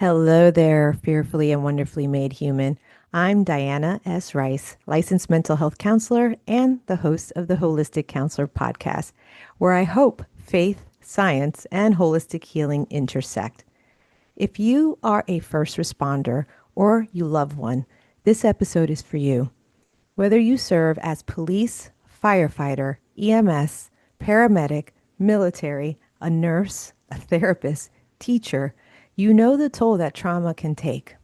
Hello there, fearfully and wonderfully made human. I'm Diana S. Rice, licensed mental health counselor and the host of the Holistic Counselor podcast, where I hope faith, science, and holistic healing intersect. If you are a first responder or you love one, this episode is for you. Whether you serve as police, firefighter, EMS, paramedic, military, a nurse, a therapist, teacher, you know the toll that trauma can take.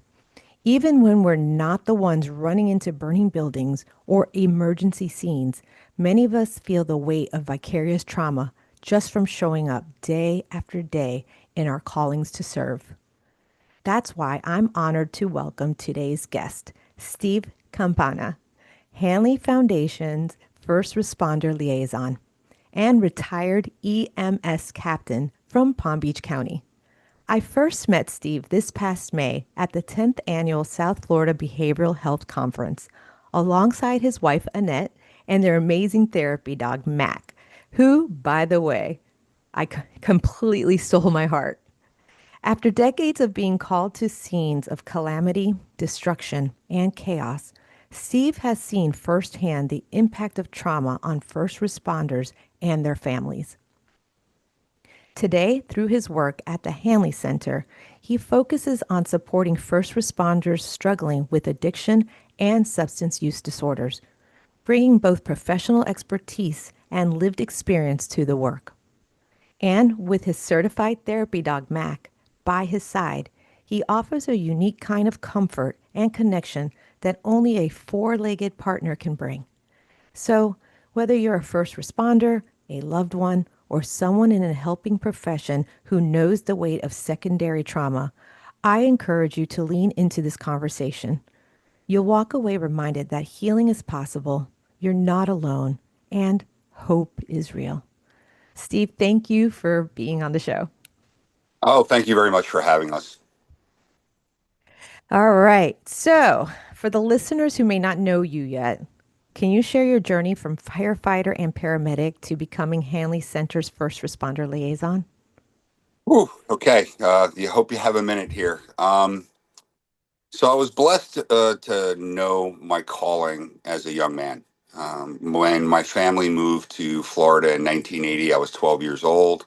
Even when we're not the ones running into burning buildings or emergency scenes, many of us feel the weight of vicarious trauma just from showing up day after day in our callings to serve. That's why I'm honored to welcome today's guest, Steve Campana, Hanley Foundation's first responder liaison and retired EMS captain from Palm Beach County. I first met Steve this past May at the 10th annual South Florida Behavioral Health Conference alongside his wife Annette and their amazing therapy dog Mac, who, by the way, completely stole my heart. After decades of being called to scenes of calamity, destruction, and chaos, Steve has seen firsthand the impact of trauma on first responders and their families. Today, through his work at the Hanley Center, he focuses on supporting first responders struggling with addiction and substance use disorders, bringing both professional expertise and lived experience to the work. And with his certified therapy dog, Mac, by his side, he offers a unique kind of comfort and connection that only a four-legged partner can bring. So, whether you're a first responder, a loved one, or someone in a helping profession who knows the weight of secondary trauma, I encourage you to lean into this conversation. You'll walk away reminded that healing is possible, you're not alone, and hope is real. Steve, thank you for being on the show. Oh, thank you very much for having us. All right. So, for the listeners who may not know you yet, can you share your journey from firefighter and paramedic to becoming Hanley Center's first responder liaison? Whew, okay, you hope you have a minute here. So I was blessed to know my calling as a young man. When my family moved to Florida in 1980, I was 12 years old.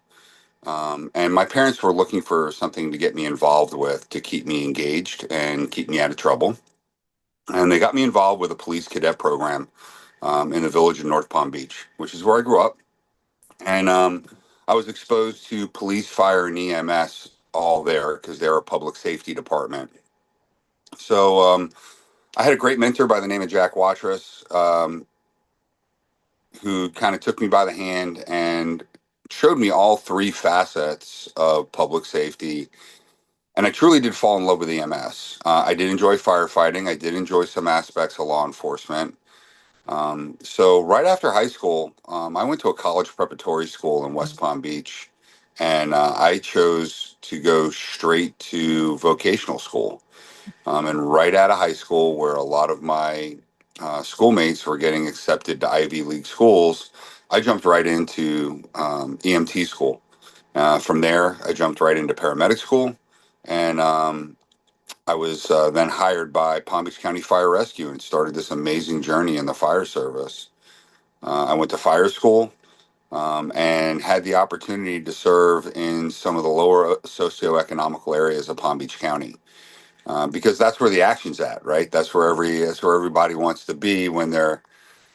And my parents were looking for something to get me involved with to keep me engaged and keep me out of trouble. And they got me involved with a police cadet program in the village of North Palm Beach, which is where I grew up. And I was exposed to police, fire, and EMS all there because they're a public safety department. So I had a great mentor by the name of Jack Watrous, who kind of took me by the hand and showed me all three facets of public safety. And I truly did fall in love with EMS. I did enjoy firefighting. I did enjoy some aspects of law enforcement. So right after high school, I went to a college preparatory school in West Palm Beach, and I chose to go straight to vocational school. And right out of high school, where a lot of my schoolmates were getting accepted to Ivy League schools, I jumped right into EMT school. From there, I jumped right into paramedic school, and I was then hired by Palm Beach County Fire Rescue and started this amazing journey in the fire service. I went to fire school and had the opportunity to serve in some of the lower socioeconomical areas of Palm Beach County because that's where the action's at, right? That's where everybody wants to be when they're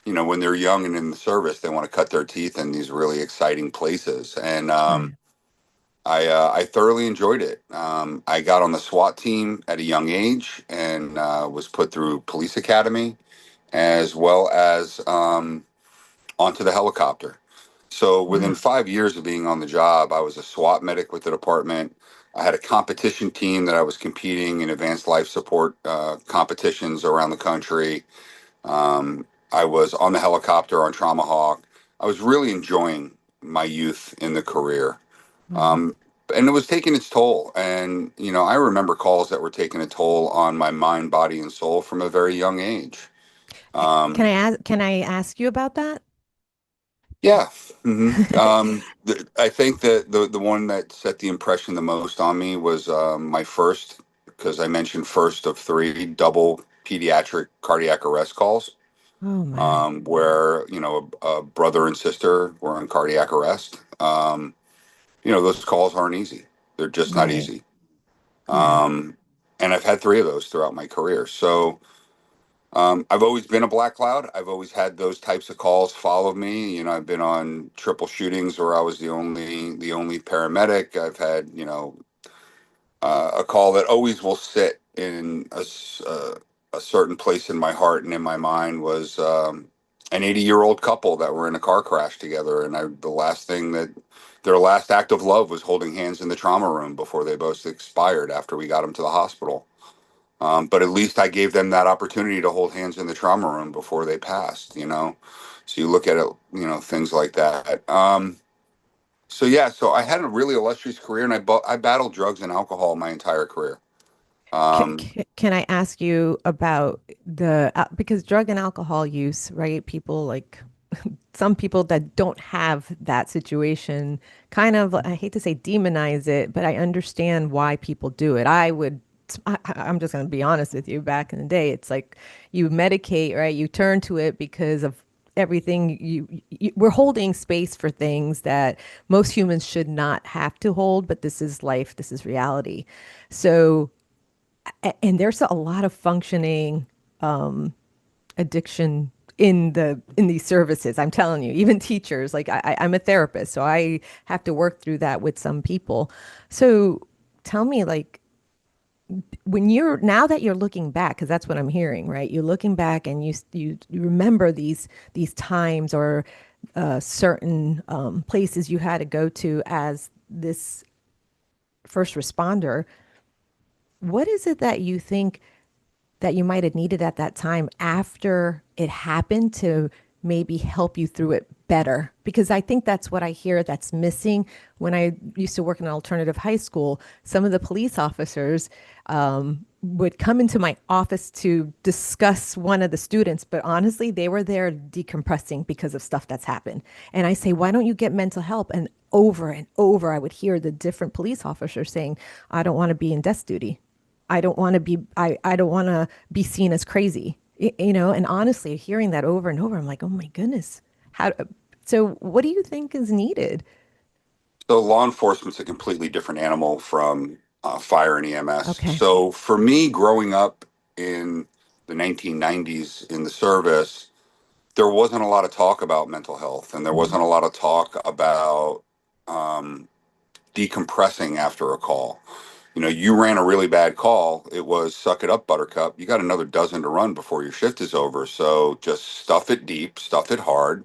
when they're young and in the service. They want to cut their teeth in these really exciting places, and Right. I thoroughly enjoyed it. I got on the SWAT team at a young age and was put through police academy as well as onto the helicopter. So within Wow. 5 years of being on the job, I was a SWAT medic with the department. I had a competition team that I was competing in advanced life support competitions around the country. I was on the helicopter on Trauma Hawk. I was really enjoying my youth in the career. Mm. Um, and it was taking its toll. And, I remember calls that were taking a toll on my mind, body, and soul from a very young age. Can Um, I ask you about that? Yeah. I think that the one that set the impression the most on me was my first, because I mentioned first of three double pediatric cardiac arrest calls, Oh my. where a brother and sister were in cardiac arrest. Those calls aren't easy; they're just not Right. easy. Yeah. Um, and I've had three of those throughout my career. So I've always been a black cloud. I've always had those types of calls follow me. I've been on triple shootings where I was the only paramedic. I've had a call that always will sit in a certain place in my heart and in my mind was an 80-year-old couple that were in a car crash together, and the last thing that their last act of love was holding hands in the trauma room before they both expired after we got them to the hospital. But at least I gave them that opportunity to hold hands in the trauma room before they passed. So you look at it, things like that. So yeah, so I had a really illustrious career, and I battled drugs and alcohol my entire career. Um, Can I ask you about because drug and alcohol use, right? People like some people that don't have that situation kind of, I hate to say demonize it, but I understand why people do it. I'm just going to be honest with you. Back in the day, it's like you medicate, right? You turn to it because of everything we're holding space for things that most humans should not have to hold, but this is life, this is reality. So, and there's a lot of functioning addiction in these services. I'm telling you, even teachers, like I'm a therapist, so I have to work through that with some people. So tell me, like, when you're now that you're looking back, because that's what I'm hearing, right? You're looking back and you remember these times or certain places you had to go to as this first responder. What is it that you think that you might have needed at that time after it happened to maybe help you through it better? Because I think that's what I hear that's missing. When I used to work in an alternative high school, some of the police officers would come into my office to discuss one of the students, but honestly, they were there decompressing because of stuff that's happened. And I say, why don't you get mental help? And over, I would hear the different police officers saying, I don't want to be in desk duty. I don't want to be seen as crazy, and honestly, hearing that over and over, I'm like, oh my goodness. How, so what do you think is needed? so law enforcement's a completely different animal from fire and EMS. Okay. So for me, growing up in the 1990s in the service, there wasn't a lot of talk about mental health, and there Mhm. wasn't a lot of talk about um, decompressing after a call. You ran a really bad call. It was suck it up, buttercup. You got another dozen to run before your shift is over. So just stuff it deep, stuff it hard,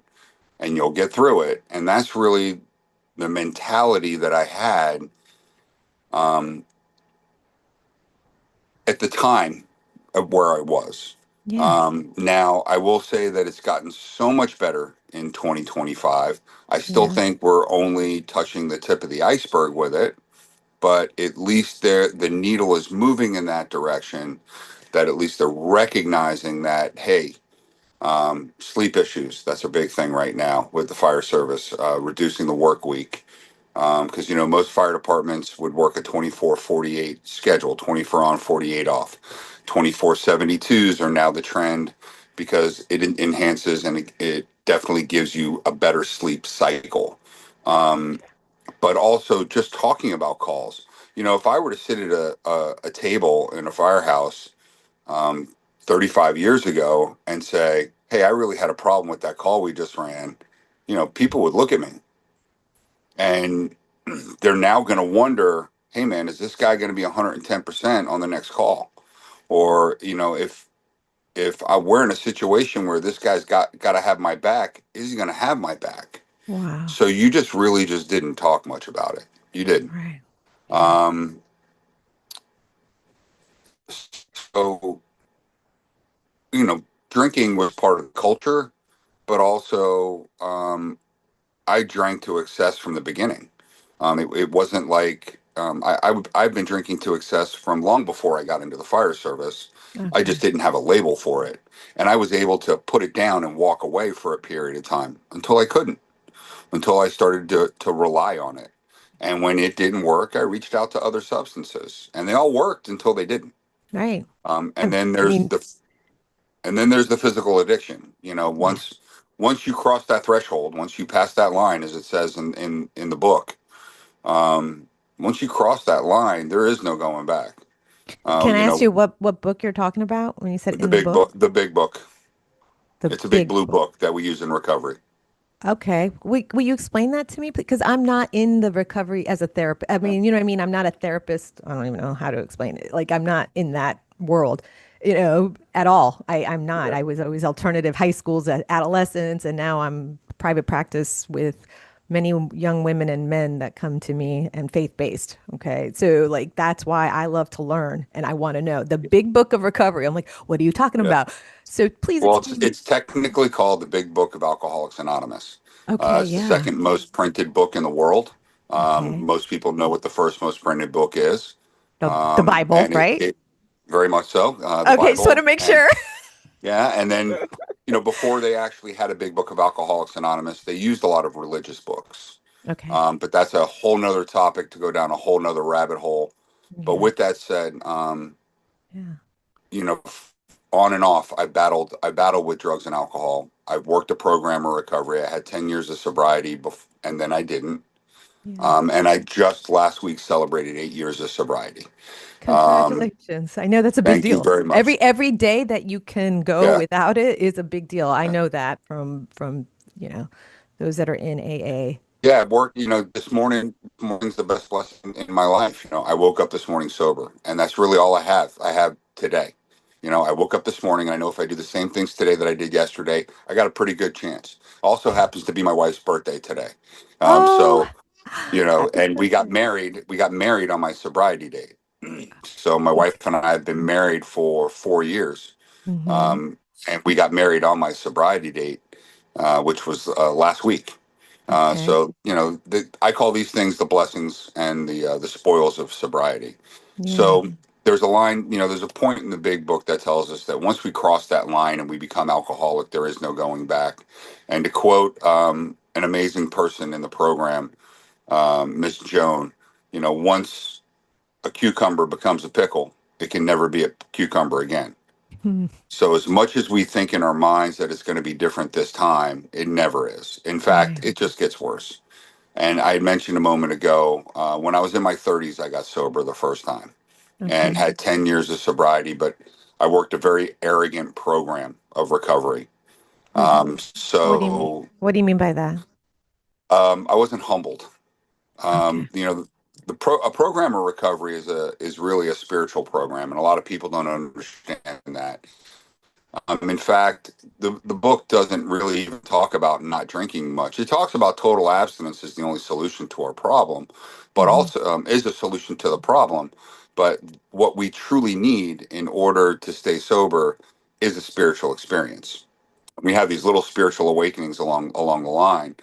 and you'll get through it. And that's really the mentality that I had um, at the time of where I was. Yeah. Now, I will say that it's gotten so much better in 2025. I still Yeah. think we're only touching the tip of the iceberg with it, but at least the needle is moving in that direction, that at least they're recognizing that, hey, sleep issues, that's a big thing right now with the fire service, reducing the work week. Because, most fire departments would work a 24/48 schedule, 24 on, 48 off. 24/72s are now the trend because it enhances and it definitely gives you a better sleep cycle. Um, but also just talking about calls. If I were to sit at a table in a firehouse um, 35 years ago and say, hey, I really had a problem with that call we just ran, people would look at me and they're now going to wonder, hey, man, is this guy going to be 110% on the next call? Or, we're in a situation where this guy's got to have my back, is he going to have my back? Wow. So you just really just didn't talk much about it. You didn't. Right. Yeah. Um, so, drinking was part of the culture, but also I drank to excess from the beginning. It wasn't like I've been drinking to excess from long before I got into the fire service. I just Okay. didn't have a label for it. And I was able to put it down and walk away for a period of time until I couldn't. until I started to rely on it. And when it didn't work, I reached out to other substances, and they all worked until they didn't. Right. And then I mean, there's the physical addiction. yeah. Once you cross that threshold, once you pass that line, as it says in the book, um, once you cross that line, there is no going back. Can I You ask know, you what book you're talking about when you said the in the big book? book, the big book. The It's a big big blue book. book that we use in recovery. Okay. Will you explain that to me? Because I'm not in the recovery as a therapist. I Yeah. mean, you know what I mean? I'm not a therapist. I don't even know how to explain it. Like, I'm not in that world, you know, at all. I'm not. Yeah. I was always alternative high schools at adolescents, and now I'm private practice with many young women and men that come to me and faith-based. Okay. So, like, that's why I love to learn and I want to know the big book of recovery. I'm like, what are you talking Yeah. about? So, please Well, it's explain. it's technically called the Big Book of Alcoholics Anonymous. Okay. It's the Yeah. second most printed book in the world. Okay. Most people know what the first most printed book is, The Bible, and right? it very much so, the Okay, just want to Bible. make And sure. yeah, and then before they actually had a Big Book of Alcoholics Anonymous, they used a lot of religious books. Okay. But that's a whole nother topic to go down a whole nother rabbit hole. But Yeah. with that said, Yeah. you know, on and off, I battled with drugs and alcohol. I worked a program of recovery. I had 10 years of sobriety, and then I didn't. Yeah. And I just last week celebrated 8 years of sobriety. Um, Congratulations. I know that's a big thank you deal. very much. Every day that you can go Yeah. without it is a big deal. I know that from, you know, those that are in AA. Yeah, work, this morning's the best blessing in my life. I woke up this morning sober, and that's really all I have. I have today. I woke up this morning, and I know if I do the same things today that I did yesterday, I got a pretty good chance. Also happens to be my wife's birthday today. Oh, So, happy and we got birthday. married. We got married on my sobriety date. So my wife and I have been married for 4 years. Mm-hmm. Um, and we got married on my sobriety date, which was last week. Okay. I call these things the blessings and the spoils of sobriety. Yeah. So there's a line, there's a point in the big book that tells us that once we cross that line and we become alcoholic, there is no going back. And to quote an amazing person in the program, Miss Joan, once a cucumber becomes a pickle, it can never be a cucumber again. Hmm. So as much as we think in our minds that it's going to be different this time, it never is. In fact, Right. it just gets worse. And I had mentioned a moment ago, when I was in my 30s, I got sober the first time and Okay. had 10 years of sobriety, but I worked a very arrogant program of recovery. What So what do you mean by that? I wasn't humbled. Okay. Um, you know, a program of recovery is really a spiritual program, and a lot of people don't understand that. In fact, the book doesn't really even talk about not drinking much. It talks about total abstinence is the only solution to our problem, but Hmm. also is a solution to the problem. But what we truly need in order to stay sober is a spiritual experience. We have these little spiritual awakenings along the line.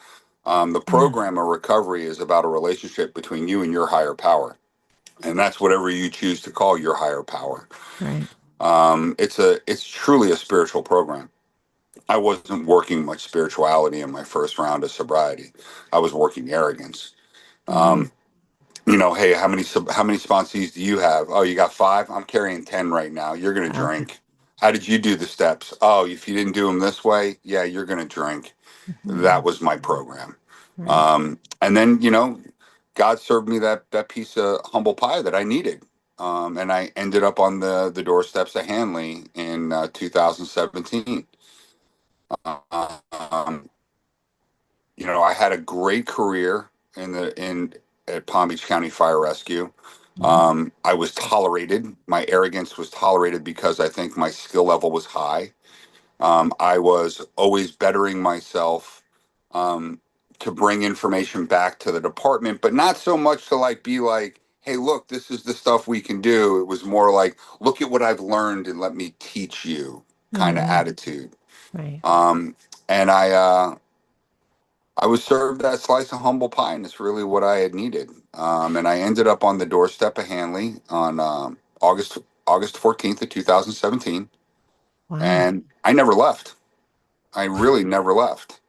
The Yeah. program of recovery is about a relationship between you and your higher power, and that's whatever you choose to call your higher power. Right. It's truly a spiritual program. I wasn't working much spirituality in my first round of sobriety. I was working arrogance. Mm. Um, hey, how many sponsees do you have? Oh, you got five. I'm carrying 10 right now. You're gonna Okay. drink. How did you do the steps? Oh, if you didn't do them this way, yeah, you're gonna drink. That Mhm. was my program. Right. And then God served me that piece of humble pie that I needed. And I ended up on the doorsteps of Hanley in 2017. Um, I had a great career in at Palm Beach County Fire Rescue. Hmm. I was tolerated. My arrogance was tolerated because I think my skill level was high. I was always bettering myself um, to bring information back to the department, but not so much to be like, "Hey, look, this is the stuff we can do." It was more like, "Look at what I've learned and let me teach you," kind of Mm. attitude. Right. Um, and I was served that slice of humble pie, and it's really what I had needed. And I ended up on the doorstep of Hanley on August 14th of 2017, Wow. and I never left. I really never left.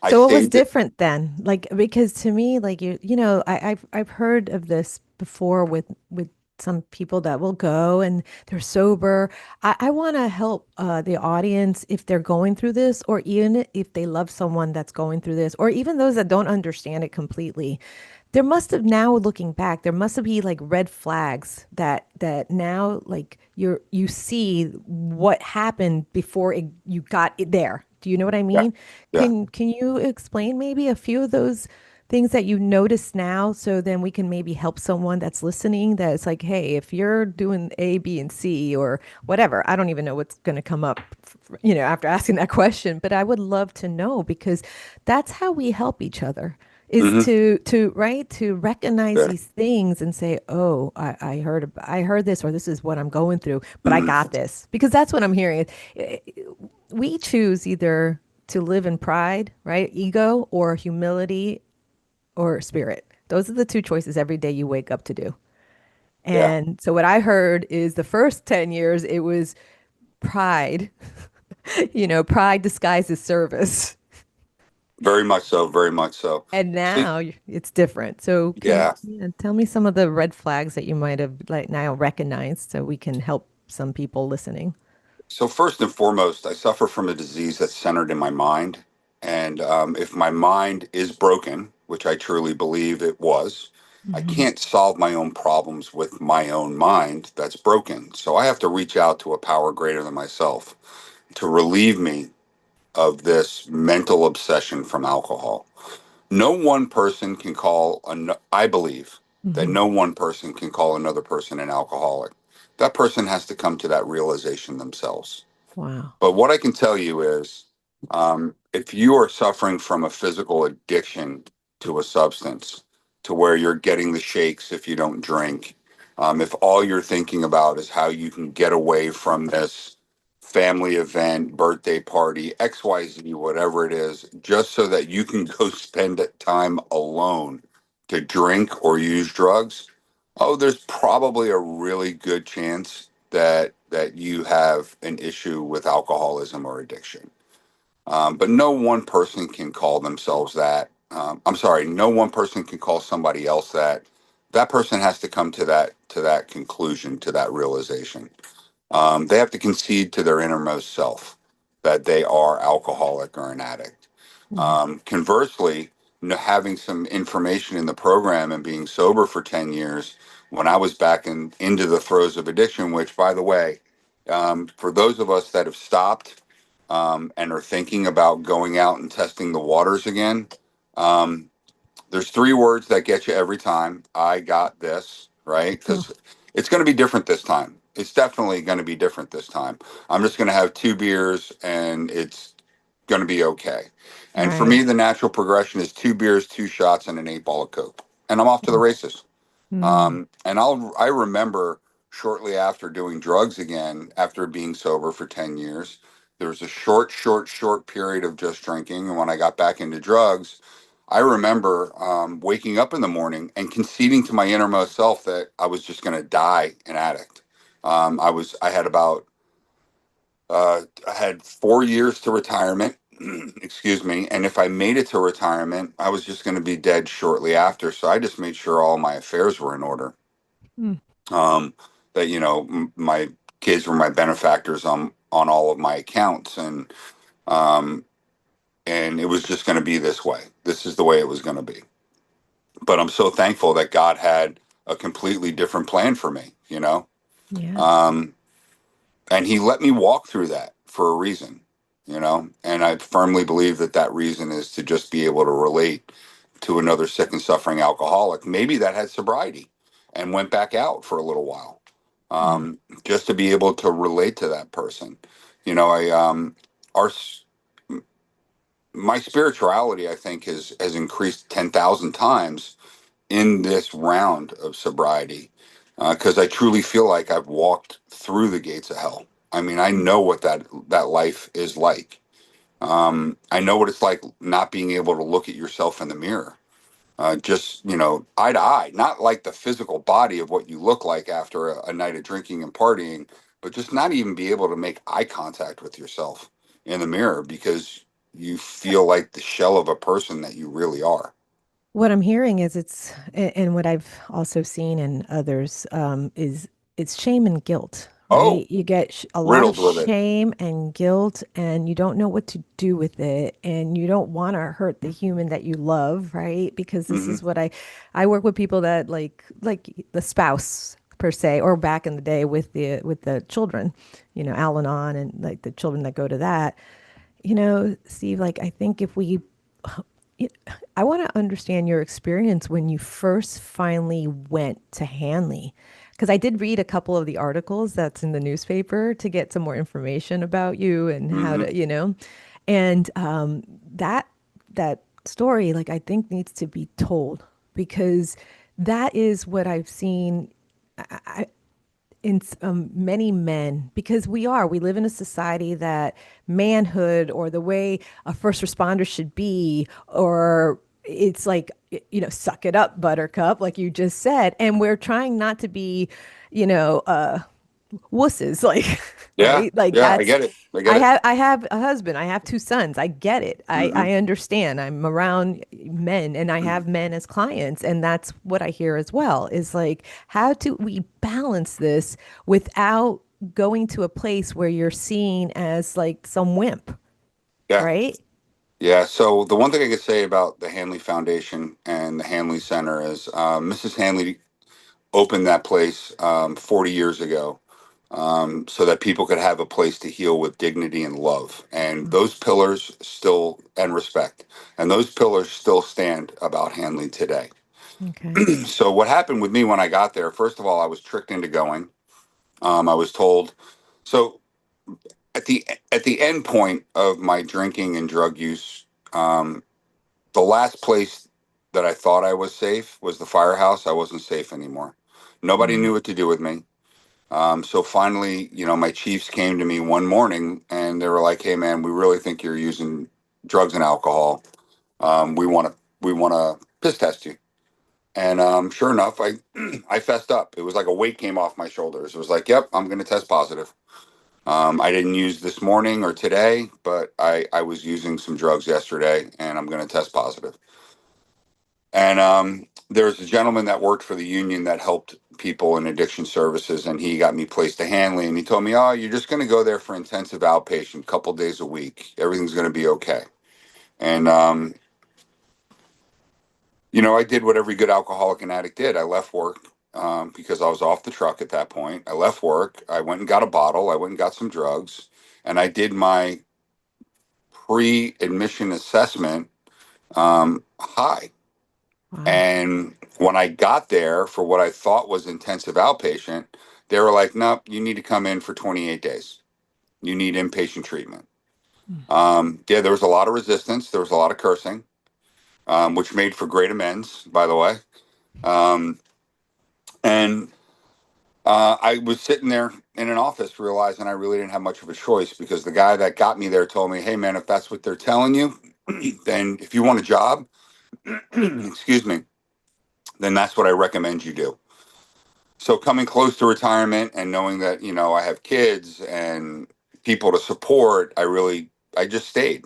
I So what was saved it. different then? Like, because to me, like I've heard of this before with some people that will go and they're sober. I want to help the audience if they're going through this, or even if they love someone that's going through this, or even those that don't understand it completely. There must have, now looking back, there must have been like red flags that now like you see what happened before you got it there. Do you know what I Yeah. mean? Yeah. Can you explain maybe a few of those things that you notice now, so then we can maybe help someone that's listening, that's like, hey, if you're doing A, B, and C or whatever, I don't even know what's going to come up, after asking that question, but I would love to know, because that's how we help each other, is Hmm. to recognize Yeah. these things and say, oh, I heard this, or this is what I'm going through, but I Hmm. got this, because that's what I'm hearing. We choose either to live in pride, right? Ego, or humility, or spirit. Those are the two choices every day you wake up to do. Yeah. And so what I heard is the first 10 years, it was pride, pride disguised as service. Very much so. Very much so. And See, now it's different. So yeah. tell me some of the red flags that you might have like now recognized, so we can help some people listening. So first and foremost, I suffer from a disease that's centered in my mind, and if my mind is broken, which I truly believe it was, I Hmm. can't solve my own problems with my own mind that's broken. So I have to reach out to a power greater than myself to relieve me of this mental obsession from alcohol. No one person can call, I believe that Hmm. no one person can call another person an alcoholic. That person has to come to that realization themselves. Wow. But what I can tell you is, if you are suffering from a physical addiction to a substance, to where you're getting the shakes if you don't drink, if all you're thinking about is how you can get away from this family event, birthday party, XYZ, whatever it is, just so that you can go spend time alone to drink or use drugs, oh, there's probably a really good chance that you have an issue with alcoholism or addiction. But no one person can call themselves that. I'm sorry, no one person can call somebody else that. That person has to come to that conclusion, to that realization. They have to concede to their innermost self that they are alcoholic or an addict. Mm. Conversely, having some information in the program and being sober for 10 years when I was back into the throes of addiction, which, by the way, for those of us that have stopped and are thinking about going out and testing the waters again, um, there's three words that get you every time. I got this, right? Oh, Because it's going to be different this time. It's definitely going to be different this time. I'm just going to have two beers and it's going to be okay. And for right. me, the natural progression is two beers, two shots, and an 8 ball of Coke. And I'm off to the races. Mm. And I remember shortly after doing drugs again, after being sober for 10 years, there was a short period of just drinking. And when I got back into drugs, I remember waking up in the morning and conceding to my innermost self that I was just going to die an addict. I had I had 4 years to retirement, excuse me. And if I made it to retirement, I was just going to be dead shortly after. So I just made sure all my affairs were in order. Mm. um, that my kids were my benefactors on all of my accounts, um, and it was just going to be this way. This is the way it was going to be. But I'm so thankful that God had a completely different plan for me. Yeah. Um, and He let me walk through that for a reason. And I firmly believe that that reason is to just be able to relate to another sick and suffering alcoholic, maybe that had sobriety and went back out for a little while, Yeah. just to be able to relate to that person. I our my spirituality, I think, has increased 10,000 times in this round of sobriety, because I truly feel like I've walked through the gates of hell. I mean, I know what that life is like. I know what it's like not being able to look at yourself in the mirror, just eye to eye, not like the physical body of what you look like after a night of drinking and partying, but just not even be able to make eye contact with yourself in the mirror because you feel like the shell of a person that you really are. What I'm hearing is and what I've also seen in others is it's shame and guilt, Oh, right? You get a lot of riddled with it. shame and guilt, and you don't know what to do with it, and you don't want to hurt the human that you love, right? Because this Hmm. is what I work with people that like the spouse per se, or back in the day with the children, Al-Anon and like the children that go to that. Steve, like I think if we it- I want to understand your experience when you first finally went to Hanley. Because I did read a couple of the articles that's in the newspaper to get some more information about you and how Hmm. to. And that that story, like I think, needs to be told because that is what I've seen in many men because we live in a society that manhood or the way a first responder should be or it's like suck it up buttercup like you just said, and we're trying not to be you know uh wusses like Yeah, right, like yeah, I that's get it. I get I it. have I have a husband, I have two sons, I get it, Hmm. I understand, I'm around men and I have men as clients, and that's what I hear as well is like how do we balance this without going to a place where you're seen as like some wimp, Yeah, right? yeah. So the one thing I could say about the Hanley Foundation and the Hanley Center is Mrs. Hanley opened that place 40 years ago so that people could have a place to heal with dignity and love. And those pillars still, and respect, and those pillars still stand about Hanley today. Okay. So what happened with me when I got there, first of all, I was tricked into going. I was told, so at the end point of my drinking and drug use, um, the last place that I thought I was safe was the firehouse. I wasn't safe anymore. Nobody Wow. knew what to do with me. So finally, my chiefs came to me one morning and they were like, "Hey, man, we really think you're using drugs and alcohol. We want to piss test you." And sure enough, I I fessed up. It was like a weight came off my shoulders. It was like, "Yep, I'm going to test positive." I didn't use this morning or today, but I was using some drugs yesterday, and I'm going to test positive. And there was a gentleman that worked for the union that helped people in addiction services, and he got me placed to Hanley, and he told me, "Oh, you're just going to go there for intensive outpatient, a couple days a week. Everything's going to be okay." And I did what every good alcoholic and addict did. I left work because I was off the truck at that point. I left work. I went and got a bottle. I went and got some drugs, and I did my pre-admission assessment high. Wow. And when I got there for what I thought was intensive outpatient, they were like, "Nope, you need to come in for 28 days. You need inpatient treatment." Yeah, there was a lot of resistance. There was a lot of cursing, which made for great amends, by the way. Um, and I was sitting there in an office realizing I really didn't have much of a choice because the guy that got me there told me, "Hey, man, if that's what they're telling you, then if you want a job, excuse me, then that's what I recommend you do." So coming close to retirement and knowing that, I have kids and people to support, I just stayed.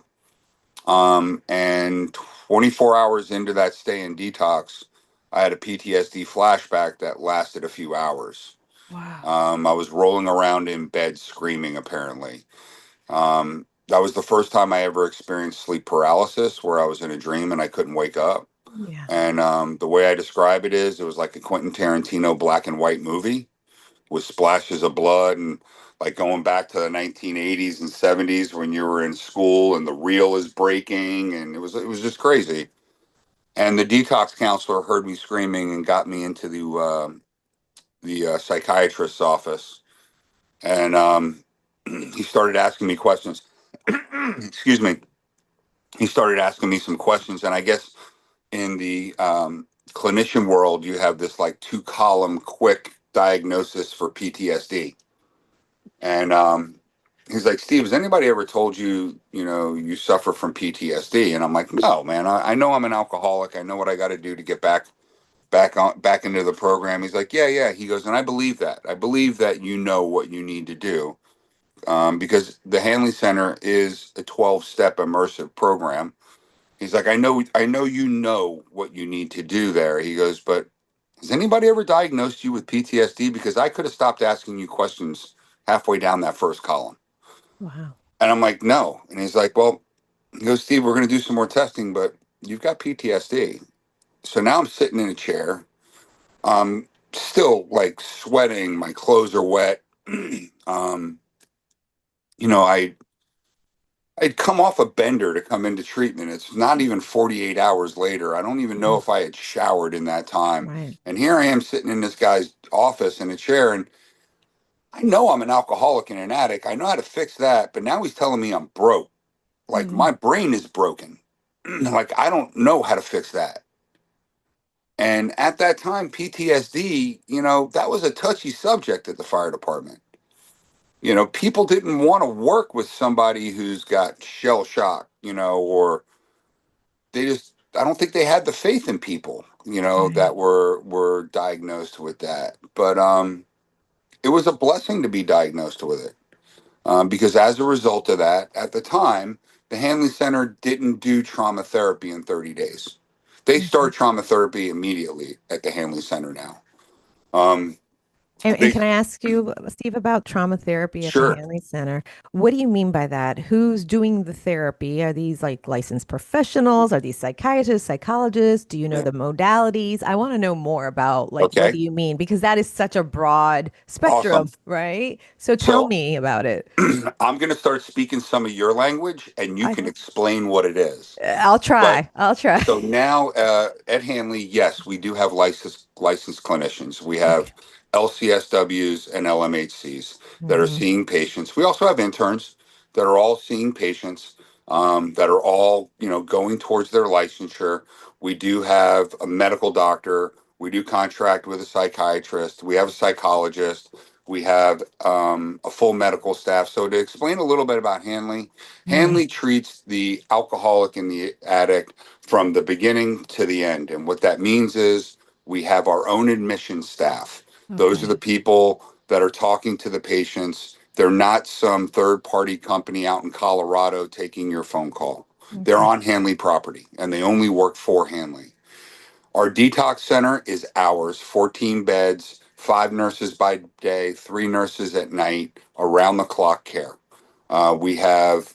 And 24 hours into that stay in detox, I had a PTSD flashback that lasted a few hours. Wow. I was rolling around in bed screaming, apparently. That was the first time I ever experienced sleep paralysis, where I was in a dream and I couldn't wake up. Yeah. And the way I describe it is, it was like a Quentin Tarantino black and white movie with splashes of blood and like going back to the 1980s and 70s when you were in school and the reel is breaking, and it was just crazy. And the detox counselor heard me screaming and got me into the psychiatrist's office, and he started asking me questions. Excuse me. He started asking me some questions, and I guess in the clinician world, you have this like two-column quick diagnosis for PTSD. And he's like, "Steve, has anybody ever told you, you suffer from PTSD?" And I'm like, "No, man. I know I'm an alcoholic. I know what I got to do to get back into the program." He's like, "Yeah, yeah." He goes, "And I believe that. I believe that you know what you need to do because the Hanley Center is a 12-step immersive program. He's like, I know you know what you need to do there. He goes, but has anybody ever diagnosed you with PTSD? Because I could have stopped asking you questions halfway down that first column. Wow. And I'm like, no. And he's like, well, he goes, Steve, we're going to do some more testing, but you've got PTSD. So now I'm sitting in a chair. Still like sweating. My clothes are wet. um, you know, I'd come off a bender to come into treatment. It's not even 48 hours later. I don't even know Right. if I had showered in that time. Right. And here I am sitting in this guy's office in a chair, and I know I'm an alcoholic and an addict. I know how to fix that, but now he's telling me I'm broke. Like Mm. my brain is broken. Like I don't know how to fix that. And at that time, PTSD, that was a touchy subject at the fire department. People didn't want to work with somebody who's got shell shock, or I don't think they had the faith in people, Right. that were diagnosed with that. But it was a blessing to be diagnosed with it. Because as a result of that, at the time, the Hanley Center didn't do trauma therapy in 30 days. They Okay. start trauma therapy immediately at the Hanley Center now. Um, And they can I ask you, Steve, about trauma therapy at the Sure. Hanley Center? What do you mean by that? Who's doing the therapy? Are these like licensed professionals? Are these psychiatrists, psychologists? Do you know Yeah. the modalities? I want to know more about like what Okay. do you mean? Because that is such a broad Awesome. spectrum, right? So tell So me about it. I'm going to start speaking some of your language, and you I, can explain what it is. I'll But try. I'll try. so now at Hanley, yes, we do have licensed clinicians. We Okay. have LCSWs and LMHCs that are Hmm. seeing patients. We also have interns that are all seeing patients, that are all going towards their licensure. We do have a medical doctor. We do contract with a psychiatrist. We have a psychologist. We have a full medical staff. So to explain a little bit about Hanley, Hmm. Hanley treats the alcoholic and the addict from the beginning to the end. And what that means is we have our own admission staff. Those are Okay. the people that are talking to the patients. They're not some third party company out in Colorado taking your phone call. They're Okay. on Hanley property and they only work for Hanley. Our detox center is ours, 14 beds, 5 nurses by day, 3 nurses at night, around the clock care. We have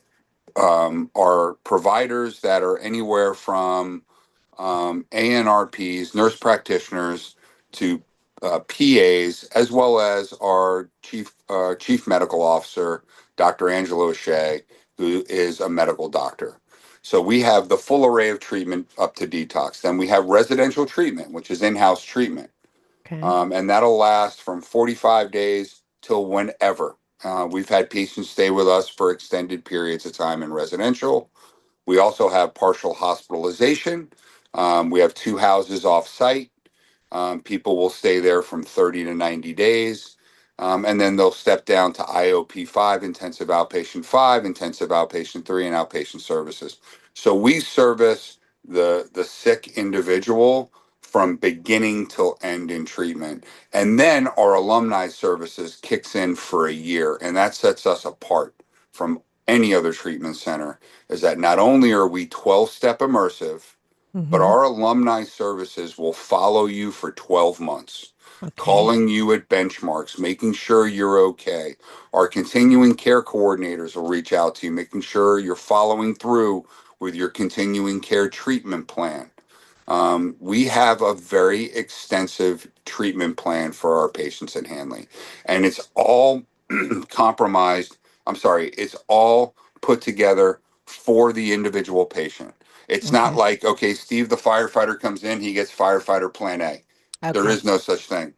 are providers that are anywhere from ANRPs, nurse practitioners, to PAs, as well as our chief medical officer, Dr. Angelo Shea, who is a medical doctor. So we have the full array of treatment up to detox. Then we have residential treatment, which is in-house treatment, Okay. and that'll last from 45 days till whenever. We've had patients stay with us for extended periods of time in residential. We also have partial hospitalization. We have 2 houses off site. People will stay there from 30 to 90 days. And then they'll step down to IOP 5, intensive outpatient 5, intensive outpatient 3, and outpatient services. So we service the sick individual from beginning till end in treatment. And then our alumni services kicks in for a year, and that sets us apart from any other treatment center, is that not only are we 12-step immersive, but Hmm. our alumni services will follow you for 12 months, Okay. calling you at benchmarks, making sure you're okay. Our continuing care coordinators will reach out to you, making sure you're following through with your continuing care treatment plan. We have a very extensive treatment plan for our patients at Hanley, and it's all compromised. I'm sorry, it's all put together for the individual patient. It's not Okay. like, okay, Steve, the firefighter comes in, he gets firefighter plan A. There Okay. is no such thing.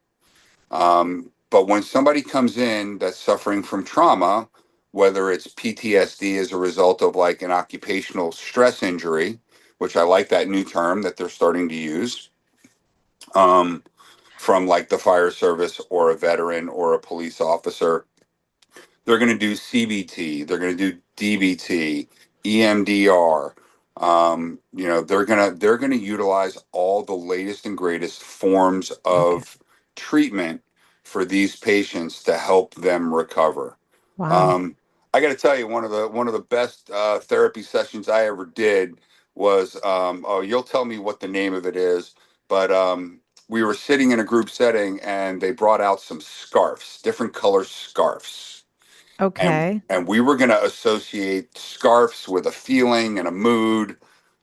But when somebody comes in that's suffering from trauma, whether it's PTSD as a result of like an occupational stress injury, which I like that new term that they're starting to use, um, from like the fire service or a veteran or a police officer, they're going to do CBT, they're going to do DBT, EMDR. They're gonna utilize all the latest and greatest forms Okay. of treatment for these patients to help them recover. Wow. I got to tell you, one of the best therapy sessions I ever did was oh, you'll tell me what the name of it is, but we were sitting in a group setting and they brought out some scarves, different color scarves, Okay. and we were going to associate scarves with a feeling and a mood.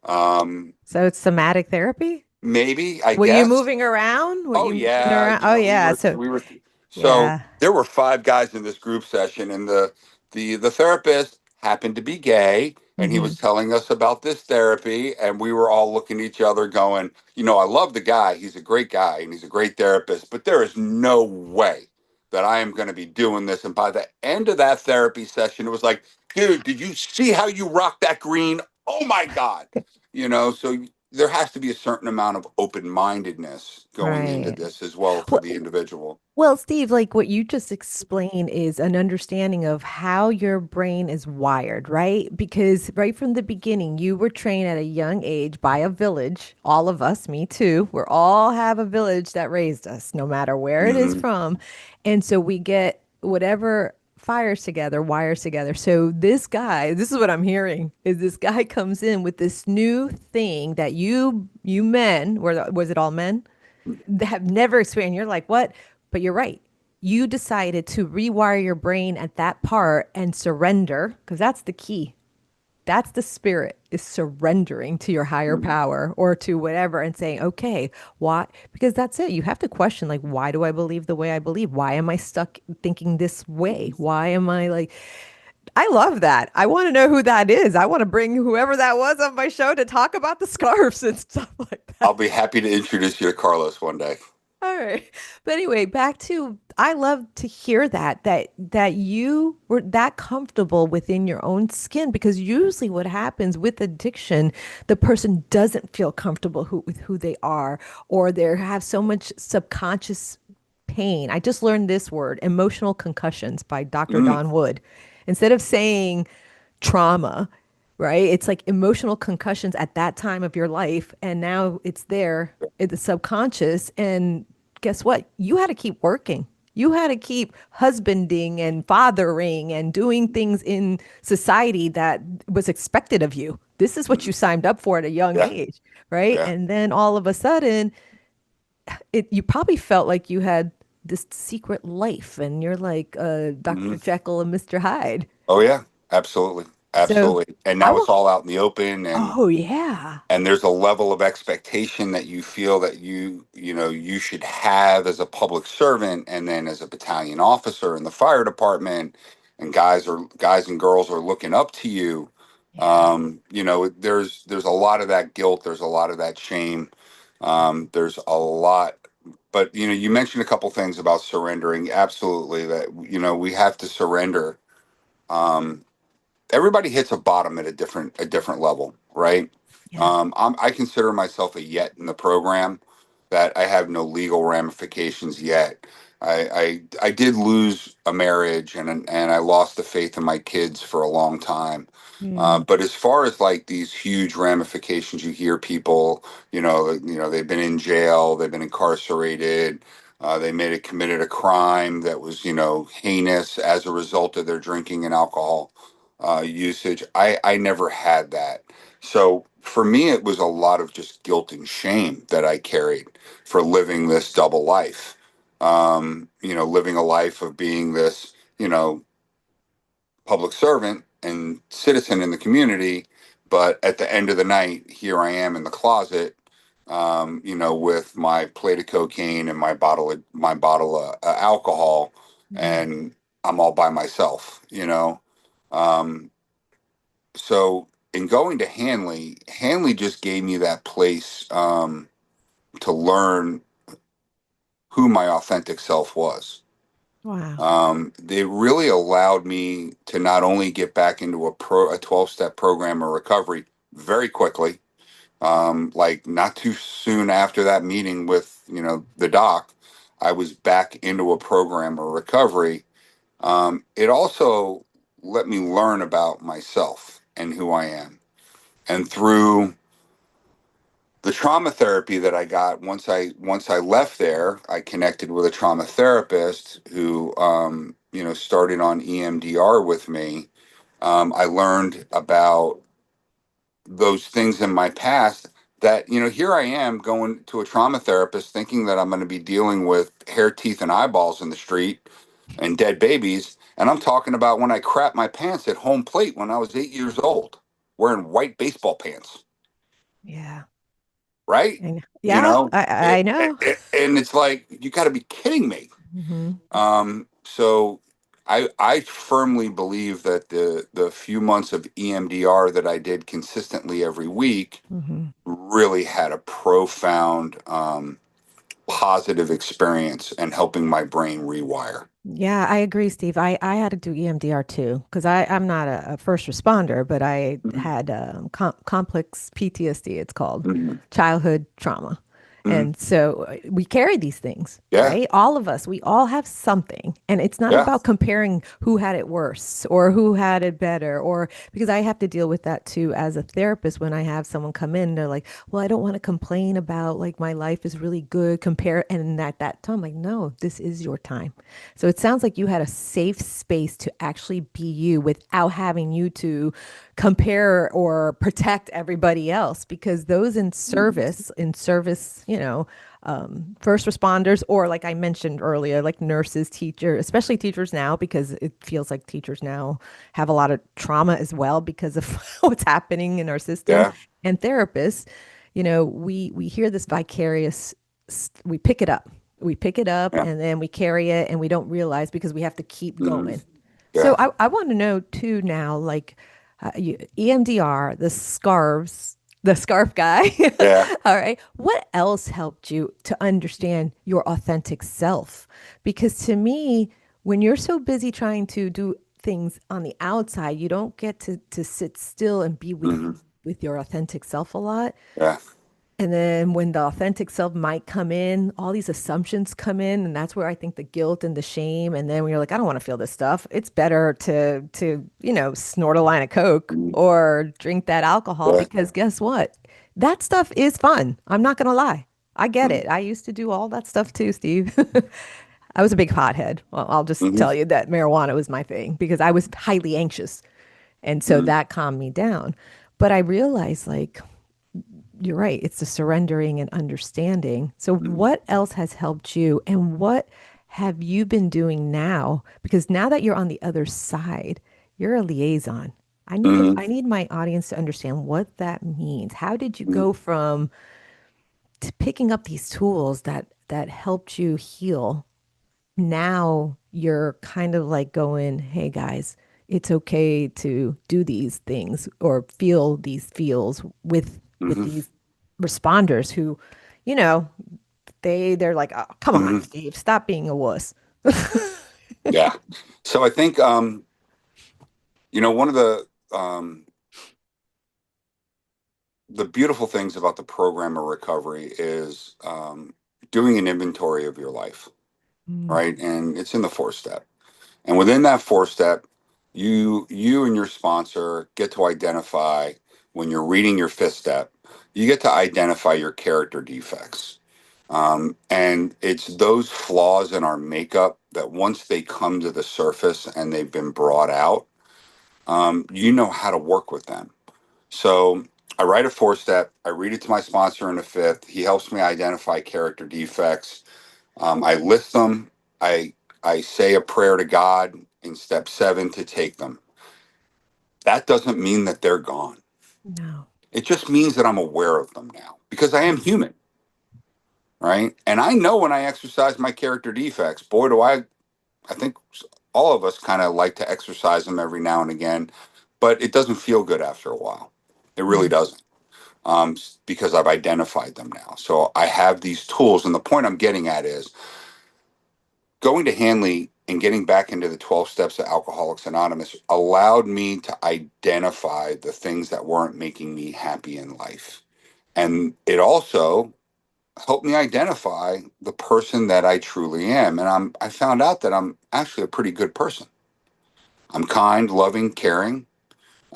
Um, So it's somatic therapy? Maybe, I Were you guess. moving around? Were Oh you moving yeah, around? Oh we yeah. were So we were so yeah. there were five guys in this group session, and the therapist happened to be gay, and he Hmm. was telling us about this therapy, and we were all looking at each other going, I love the guy, he's a great guy and he's a great therapist, but there is no way that I am going to be doing this. And by the end of that therapy session, it was like, dude, did you see how you rocked that green? Oh my God. So there has to be a certain amount of open-mindedness going into Right. this as well for Well, the individual. well, Steve, like what you just explained is an understanding of how your brain is wired, right? Because right from the beginning, you were trained at a young age by a village. All of us, me too. We all have a village that raised us, no matter where it is Hmm. from. And so we get whatever fires together, wires together. So this guy, this is what I'm hearing, is this guy comes in with this new thing that you men, was it all men? That have never experienced. You're like, what? But you're right. You decided to rewire your brain at that part and surrender, because that's the key. That's the spirit is surrendering to your higher power or to whatever and saying, okay, why? Because that's it. You have to question, like, why do I believe the way I believe? Why am I stuck thinking this way? Why am I like, I love that. I want to know who that is. I want to bring whoever that was on my show to talk about the scarves and stuff like I'll that. be happy to introduce you to Carlos one day. All right. But anyway, back to I love to hear that you were that comfortable within your own skin because usually what happens with addiction, the person doesn't feel comfortable with who they are or they have so much subconscious pain. I just learned this word, emotional concussions by Dr. Mm, Don Wood. Instead of saying trauma, right? It's like emotional concussions at that time of your life. And now it's there in the subconscious. And guess what? You had to keep working. You had to keep husbanding and fathering and doing things in society that was expected of you. This is what mm, you signed up for at a young yeah, age, right? yeah. And then all of a sudden, you probably felt like you had this secret life and you're like Hmm. Dr. Jekyll and Mr. Hyde. Oh yeah, absolutely, So absolutely. And I now it's will, all out in the open, and oh, yeah. and there's a level of expectation that you feel that you should have as a public servant, and then as a battalion officer in the fire department, and guys and girls are looking up to you. Yeah. There's a lot of that guilt, there's a lot of that shame, there's a lot. But you mentioned a couple things about surrendering. Absolutely, that we have to surrender. um, Everybody hits a bottom at a different level, right? Yeah. I consider myself a yet in the program, that I have no legal ramifications yet. I did lose a marriage, and I lost the faith in my kids for a long time. Yeah. But as far as like these huge ramifications, you hear people, they've been in jail, they've been incarcerated, they may have committed a crime that was, heinous as a result of their drinking and alcohol usage. I never had that. So for me, it was a lot of just guilt and shame that I carried for living this double life. Living a life of being this, public servant and citizen in the community. But at the end of the night, here I am in the closet, with my plate of cocaine and my bottle of alcohol, Mhm. and I'm all by myself. Um, so in going to Hanley just gave me that place, to learn who my authentic self was. Wow. They really allowed me to not only get back into a 12-step program of recovery very quickly, like not too soon after that meeting with, the doc, I was back into a program of recovery. It also let me learn about myself and who I am. And through the trauma therapy that I got, once I left there, I connected with a trauma therapist who, started on EMDR with me, I learned about those things in my past that, here I am going to a trauma therapist thinking that I'm going to be dealing with hair, teeth, and eyeballs in the street and dead babies. And I'm talking about when I crapped my pants at home plate when I was 8 years old, wearing white baseball pants, Yeah. right? You Yeah, know, I know. and it's like, you got to be kidding me. Hmm. So I firmly believe that the few months of EMDR that I did consistently every week Hmm. really had a profound positive experience in helping my brain rewire. Yeah, I agree, Steve. I had to do EMDR too because I'm not a first responder, but I Mhm. had complex PTSD, it's called Mhm. childhood trauma. Mhm. And so we carry these things, Yeah, right? All of us, we all have something. And it's not yeah. about comparing who had it worse or who had it better, or because I have to deal with that too as a therapist when I have someone come in, they're like, well, I don't want to complain about like my life is really good compare. And at that time, I'm like, no, this is your time. So it sounds like you had a safe space to actually be you without having you to compare or protect everybody else because those in service, first responders, or like I mentioned earlier, like nurses, teachers, especially teachers now, because it feels like teachers now have a lot of trauma as well because of what's happening in our system, Yeah. and therapists, we hear this vicarious, we pick it up. We pick it up Yeah. and then we carry it and we don't realize because we have to keep Mhm. going. So Yeah. I want to know too now, like EMDR, the scarf guy. Yeah. All right. What else helped you to understand your authentic self? Because to me, when you're so busy trying to do things on the outside, you don't get to sit still and be Mhm. with your authentic self a lot. Yeah. And then when the authentic self might come in, all these assumptions come in, and that's where I think the guilt and the shame. And then when you're like, I don't want to feel this stuff, it's better to snort a line of Coke Mhm. or drink that alcohol Yeah. because guess what? That stuff is fun. I'm not gonna lie. I get Mhm. it. I used to do all that stuff too, Steve. I was a big hothead. Well, I'll just Mhm. tell you that marijuana was my thing because I was highly anxious. And so Mhm. that calmed me down. But I realized like you're right. It's the surrendering and understanding. So, Mhm. what else has helped you, and what have you been doing now? Because now that you're on the other side, you're a liaison. Mhm. I need my audience to understand what that means. How did you Mhm. go from to picking up these tools that helped you heal? Now you're kind of like going, "Hey guys, it's okay to do these things or feel these feels with Mhm. these responders who, you know, they're like, oh, come on, Mhm. Steve, stop being a wuss." Yeah. So I think one of the beautiful things about the program of recovery is doing an inventory of your life, Mm, right? And it's in the 4 step. And within that 4 step, you and your sponsor get to identify when you're reading your 5th step, you get to identify your character defects. And it's those flaws in our makeup that once they come to the surface and they've been brought out, you know how to work with them. So I write a 4 step, I read it to my sponsor in the 5th. He helps me identify character defects. I list them. I I say a prayer to God in step 7 to take them. That doesn't mean that they're gone. no. It just means that I'm aware of them now because I am human, right? And I know when I exercise my character defects, boy, do I think all of us kind of like to exercise them every now and again, but it doesn't feel good after a while. It really Mm, doesn't. Because I've identified them now. So I have these tools. And the point I'm getting at is going to Hanley and getting back into the 12 steps of Alcoholics Anonymous allowed me to identify the things that weren't making me happy in life. And it also helped me identify the person that I truly am. And I found out that I'm actually a pretty good person. I'm kind, loving, caring.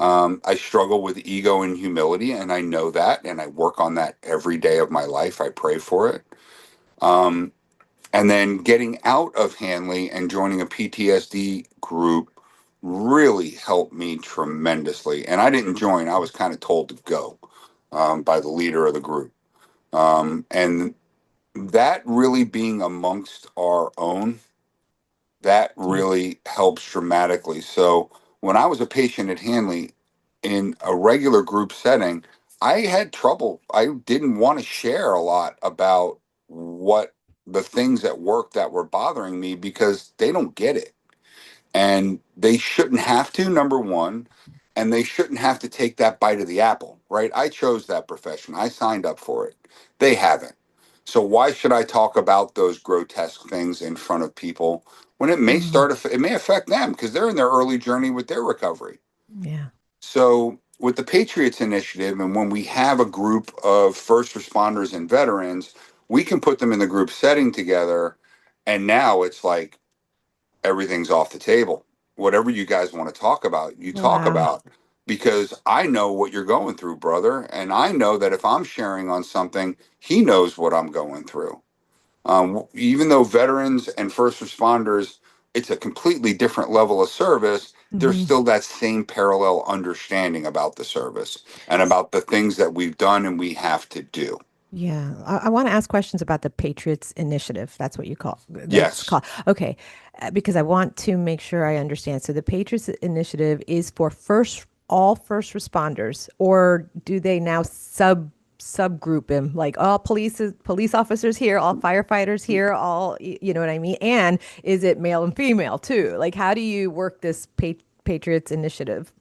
I struggle with ego and humility, and I know that, and I work on that every day of my life. I pray for it. Um, And then getting out of Hanley and joining a PTSD group really helped me tremendously. And I didn't join, I was kind of told to go by the leader of the group. And that really being amongst our own, that Yeah. really helps dramatically. So when I was a patient at Hanley in a regular group setting, I had trouble. I didn't want to share a lot about what the things at work that were bothering me because they don't get it. And they shouldn't have to, number one, and they shouldn't have to take that bite of the apple, right? I chose that profession. I signed up for it. They haven't. So why should I talk about those grotesque things in front of people when it may Mhm. it may affect them because they're in their early journey with their recovery. Yeah. So with the Patriots Initiative, and when we have a group of first responders and veterans, we can put them in the group setting together. And now it's like everything's off the table. Whatever you guys want to talk about, you talk Wow. about because I know what you're going through, brother. And I know that if I'm sharing on something, he knows what I'm going through. Even though veterans and first responders, it's a completely different level of service, there's Mhm. still that same parallel understanding about the service and about the things that we've done and we have to do. Yeah, I want to ask questions about the Patriots Initiative. That's what you call that's Yes. called. Okay, because I want to make sure I understand. So the Patriots Initiative is for all first responders, or do they now subgroup them like all police officers here, all firefighters here, all you know what I mean? And is it male and female too? Like, how do you work this Patriots Initiative?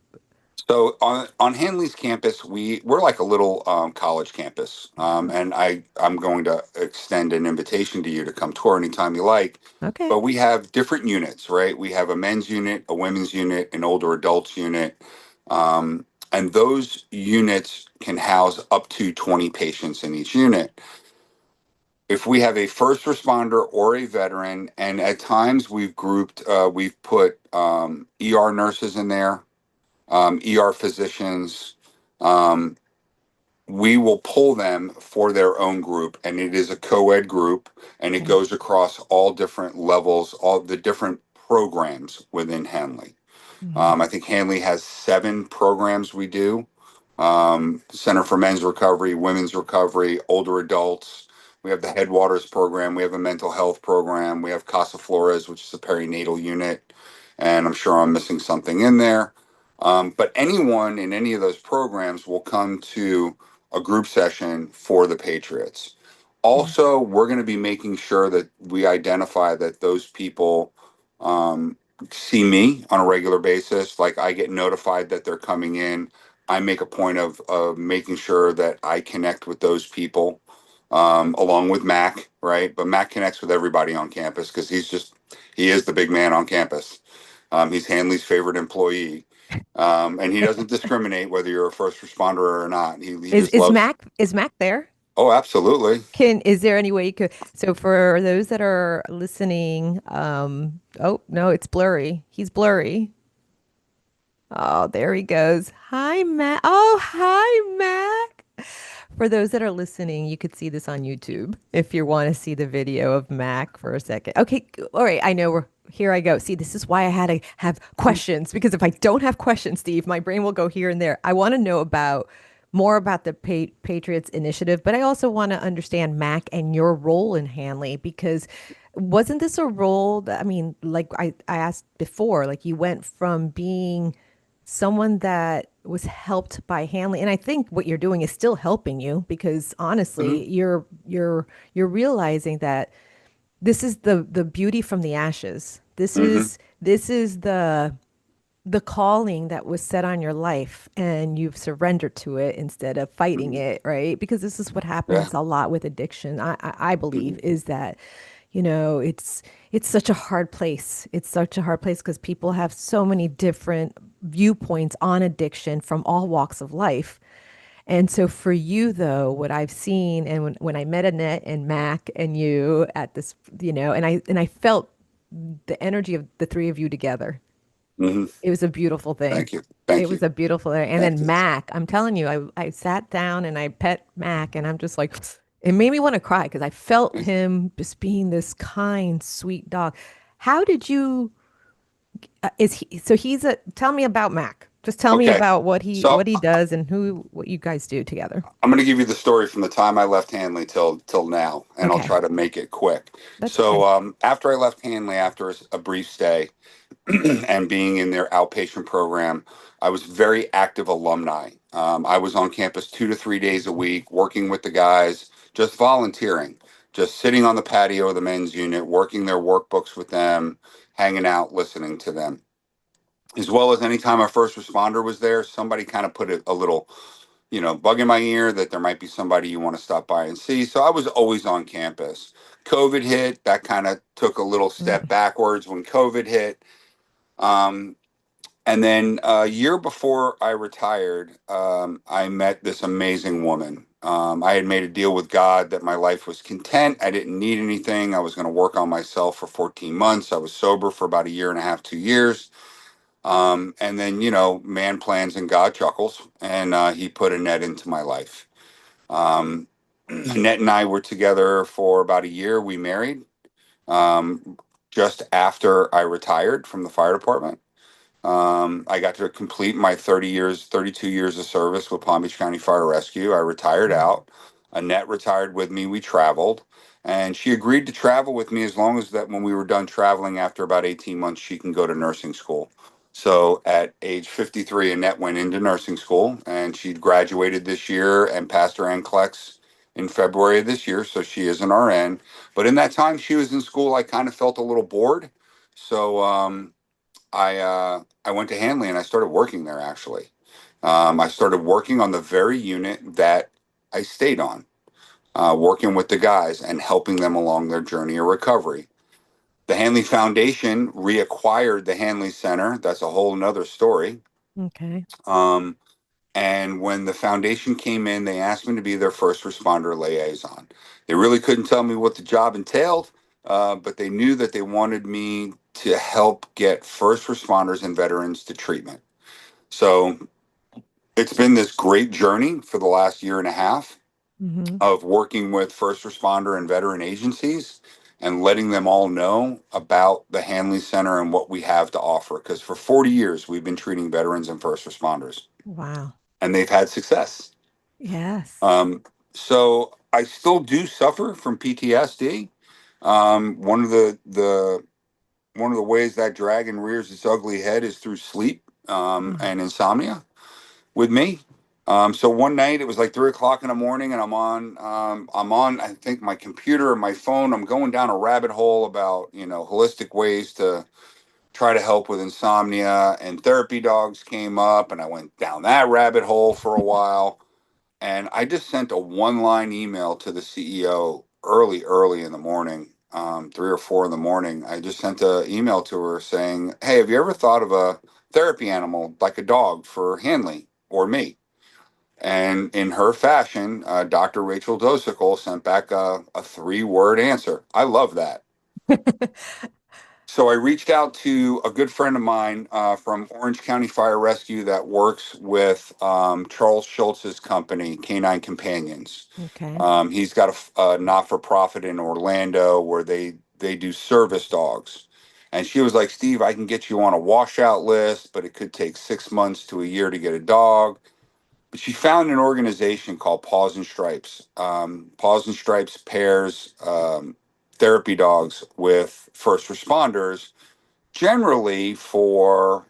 So on Hanley's campus, we're like a little college campus, and I'm going to extend an invitation to you to come tour anytime you like. Okay. But we have different units, right? We have a men's unit, a women's unit, an older adults unit, and those units can house up to 20 patients in each unit. If we have a first responder or a veteran, and at times we've put ER nurses in there, ER physicians. Um, we will pull them for their own group, and it is a co-ed group, and it Okay. goes across all different levels, all the different programs within Hanley. Hmm. I think Hanley has 7 programs we do. Center for Men's Recovery, Women's Recovery, Older Adults. We have the Headwaters program. We have a mental health program. We have Casa Flores, which is a perinatal unit. And I'm sure I'm missing something in there. But anyone in any of those programs will come to a group session for the Patriots. Yeah. Also, we're going to be making sure that we identify that those people see me on a regular basis. Like I get notified that they're coming in. I make a point of making sure that I connect with those people, along with Mac, right? But Mac connects with everybody on campus because he is the big man on campus. He's Hanley's favorite employee. And he doesn't discriminate whether you're a first responder or not. He Is just is loves. Mac there? Oh, absolutely. Is there any way you could, so for those that are listening, oh no, it's blurry. He's blurry. Oh, there he goes. Hi, Mac. Oh, hi, Mac. For those that are listening, you could see this on YouTube if you want to see the video of Mac for a second. Okay, all right. I know here I go. See, this is why I had to have questions because if I don't have questions, Steve, my brain will go here and there. I want to know about more about the Patriots Initiative, but I also want to understand Mac and your role in Hanley because wasn't this a role that, I mean, like I asked before, like you went from being someone that was helped by Hanley, and I think what you're doing is still helping you because Hmm. honestly, you're realizing that this is the beauty from the ashes. Hmm. This is the calling that was set on your life and you've surrendered to it instead of fighting Hmm. it, right? Because this is what Yeah. happens a lot with addiction. I believe Hmm. is that, it's such a hard place. It's such a hard place because people have so many different viewpoints on addiction from all walks of life. And so for you though, what I've seen and when I met Annette and Mac and you at this, and I felt the energy of the three of you together. Hmm. It was a beautiful thing. Thank you. It Thank you. was a beautiful thing. And Thank then you. Mac, I'm telling you, I sat down and I pet Mac and I'm just like, It made me want to cry because I felt him just being this kind, sweet dog. How did you is he so he's a tell me about Mac. Just tell me Okay, about so what he does and who what you guys do together. I'm going to give you the story from the time I left Hanley till now, and I'll Okay. try to make it quick. That's So okay. after I left Hanley, after a brief stay, and being in their outpatient program, I was very active alumni. I was on campus 2 to 3 days a week, working with the guys, just volunteering, just sitting on the patio of the men's unit, working their workbooks with them, hanging out, listening to them. As well as anytime a first responder was there, somebody kind of put a little, bug in my ear that there might be somebody you want to stop by and see. So I was always on campus. COVID hit, that kind of took a little step Mm, backwards when COVID hit. Um, and then a year before I retired, I met this amazing woman. I had made a deal with God that my life was content. I didn't need anything. I was going to work on myself for 14 months. I was sober for about a year and a half, 2 years. And then, man plans and God chuckles. And he put Annette into my life. Um, Annette and I were together for about a year. We married just after I retired from the fire department. I got to complete my 32 years of service with Palm Beach County Fire Rescue. I retired wow. out. Annette retired with me. We traveled, and she agreed to travel with me as long as that when we were done traveling after about 18 months, she can go to nursing school. So at age 53, Annette went into nursing school, and she graduated this year and passed her NCLEX in February of this year. So she is an RN. But in that time she was in school, I kind of felt a little bored. So I went to Hanley and I started working there actually. I started working on the very unit that I stayed on, working with the guys and helping them along their journey of recovery. The Hanley Foundation reacquired the Hanley Center. That's a whole nother story. Okay. Um, and when the foundation came in, they asked me to be their first responder liaison. They really couldn't tell me what the job entailed, but they knew that they wanted me to help get first responders and veterans to treatment. So it's been this great journey for the last year and a half Hmm. of working with first responder and veteran agencies and letting them all know about the Hanley Center and what we have to offer. Because for 40 years, we've been treating veterans and first responders, Wow. and they've had success. Yes. Um, so I still do suffer from PTSD. One of the ways that dragon rears its ugly head is through sleep Mm. and insomnia with me. So one night it was like 3 o'clock in the morning, and I'm on I think my computer or my phone. I'm going down a rabbit hole about holistic ways to try to help with insomnia, and therapy dogs came up, and I went down that rabbit hole for a while. And I just sent a one-line email to the CEO early in the morning, 3 or 4 in the morning. I just sent an email to her saying, "Hey, have you ever thought of a therapy animal like a dog for Hanley or me?" And in her fashion, Dr. Rachel Dosical sent back a three-word answer. I love that. So I reached out to a good friend of mine from Orange County Fire Rescue that works with Charles Schultz's company, Canine Companions. Okay. He's got a not-for-profit in Orlando where they do service dogs. And she was like, "Steve, I can get you on a washout list, but it could take 6 months to a year to get a dog." But she found an organization called Paws and Stripes. Paws and Stripes pairs therapy dogs with first responders, generally for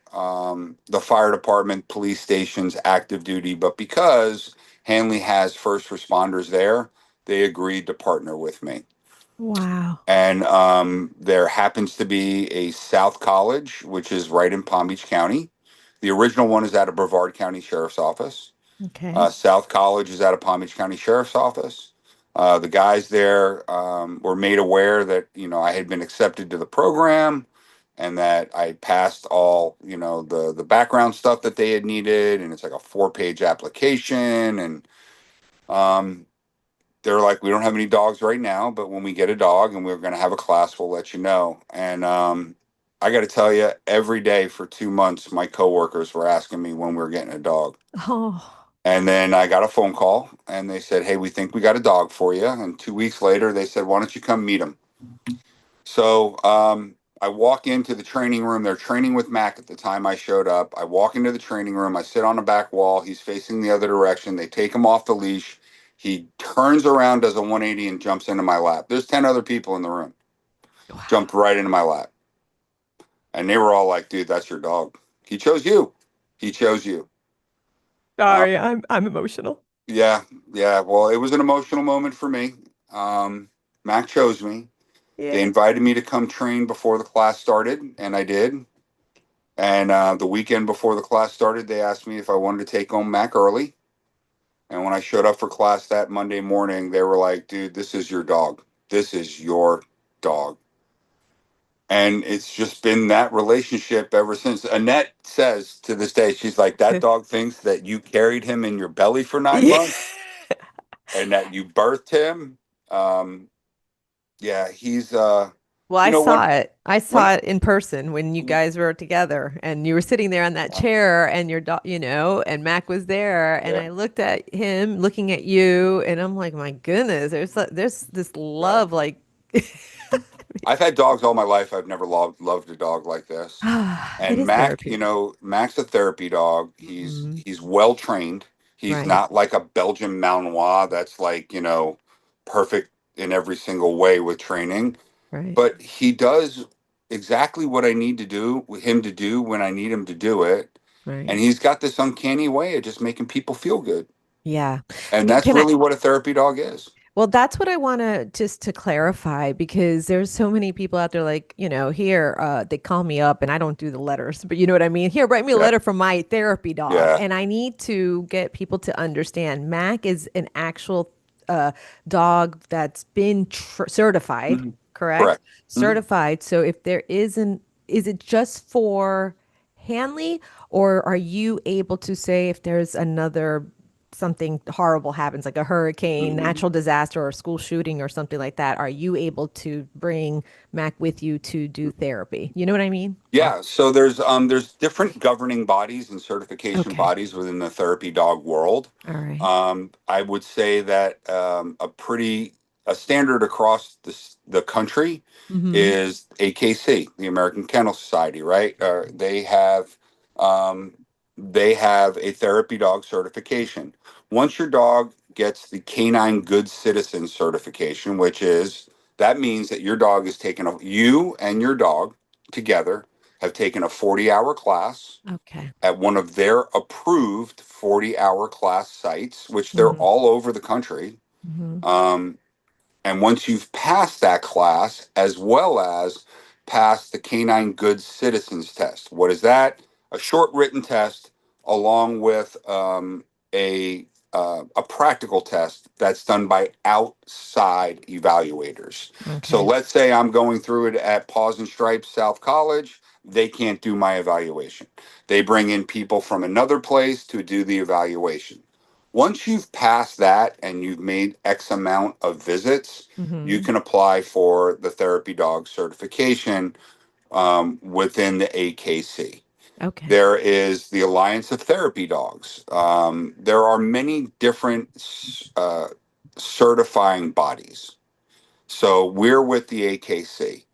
the fire department, police stations, active duty. But because Hanley has first responders there, they agreed to partner with me. Wow. And there happens to be a South College, which is right in Palm Beach County. The original one is out of Brevard County Sheriff's Office. Okay. South College is out of Palm Beach County Sheriff's Office. The guys there were made aware that I had been accepted to the program, and that I passed all the background stuff that they had needed, and it's like a 4-page application, and um, they're like, "We don't have any dogs right now, but when we get a dog and we're going to have a class, we'll let you know." And I got to tell you, every day for 2 months, my coworkers were asking me when we were getting a dog. Oh. And then I got a phone call and they said, "Hey, we think we got a dog for you." And 2 weeks later, they said, "Why don't you come meet him?" So I walk into the training room. They're training with Mac at the time I showed up. I walk into the training room. I sit on the back wall. He's facing the other direction. They take him off the leash. He turns around, does a 180, and jumps into my lap. There's 10 other people in the room. Wow. Jumped right into my lap. And they were all like, "Dude, that's your dog. He chose you. He chose you." Uh, Sorry, I'm emotional. yeah, yeah. Well, it was an emotional moment for me. Um, Mac chose me. They Yeah. invited me to come train before the class started, and I did. And the weekend before the class started, they asked me if I wanted to take home Mac early. And when I showed up for class that Monday morning, they were like, "Dude, this is your dog. This is your dog." And it's just been that relationship ever since. Annette says to this day, she's like, "That dog thinks that you carried him in your belly for nine Yeah. months and that you birthed him." Um, yeah, he's, Well, you I know, saw it. I when, saw it in person when you guys were together and you were sitting there on that yeah, chair and your dog, and Mac was there and yeah, I looked at him looking at you and I'm like, my goodness, there's this yeah. love like I've had dogs all my life. I've never loved a dog like this. it And is Mac, you therapeutic. know, Mac's a therapy dog. Hmm. He's well trained. He's Right, not like a Belgian Malinois that's like, perfect in every single way with training, right, but he does exactly what I need to do with him to do when I need him to do it. right. And he's got this uncanny way of just making people feel good. Yeah. And that's Can I really what a therapy dog is. Well, that's what I want to just to clarify because there's so many people out there like, here, they call me up and I don't do the letters, but you know what I mean? Here, write me a Yeah. letter from my therapy dog. Yeah. And I need to get people to understand Mac is an actual uh, dog that's been certified, Mhm. correct? Correct. Hmm. Certified. So if there isn't, is it just for Hanley, or are you able to say if there's another something horrible happens, like a hurricane, Hmm. natural disaster, or school shooting or something like that, are you able to bring Mac with you to do therapy? You know what I mean? Yeah, so there's different governing bodies and certification Okay. bodies within the therapy dog world. All right. I would say that a standard across the country Mm-hmm. is AKC, the American Kennel Society, right? Um, they have a therapy dog certification. Once your dog gets the Canine Good Citizen certification, which is that means that your dog is taken you and your dog together have taken a 40-hour class Okay. at one of their approved 40-hour class sites, which they're Mm-hmm. all over the country. Mm-hmm. Um, and once you've passed that class, as well as passed the Canine Good Citizens Test, what is that? A short written test along with a practical test that's done by outside evaluators. So Okay. let's say I'm going through it at Paws and Stripes South College. They can't do my evaluation. They bring in people from another place to do the evaluation. Once you've passed that and you've made X amount of visits, you Mm-hmm. can apply for the therapy dog certification within the AKC. Okay. There is the Alliance of Therapy Dogs. There are many different certifying bodies. So we're with the AKC.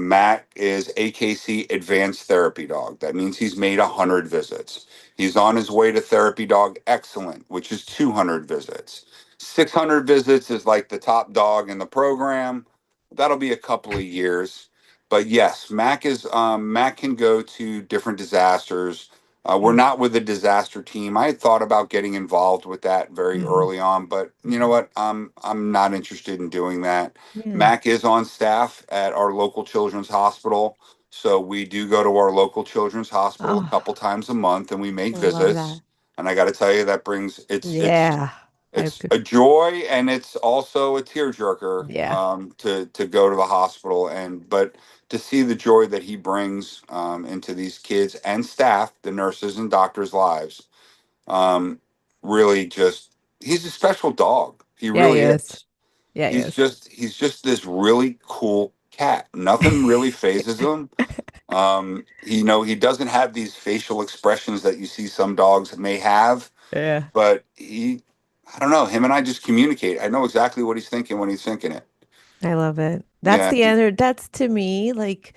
Matt is AKC Advanced Therapy Dog. That means he's made 100 visits. He's on his way to Therapy Dog Excellent, which is 200 visits. 600 visits is like the top dog in the program. That'll be a couple of years. But yes, Mac can go to different disasters. We're Okay. not with the disaster team. I had thought about getting involved with that very Mm-hmm. early on, but you know Mm-hmm. what? I'm not interested in doing that. Yeah. Mac is on staff at our local children's hospital, so we do go to our local children's hospital a Oh, couple times a month, and we make I love visits. that. And I got to tell you, that brings Yeah. I it's a joy, and it's also a tearjerker yeah. to go to the hospital but to see the joy that he brings into these kids and staff, the nurses and doctors' lives. Um, really, just he's a special dog. He Yeah, he really is. is. Yeah, he is. He's just this really cool cat. Nothing really phases him. He doesn't have these facial expressions that you see some dogs may have, Yeah. but I don't know, him and I just communicate. I know exactly what he's thinking when he's thinking it. I love it. That's Yeah, the end. That's to me like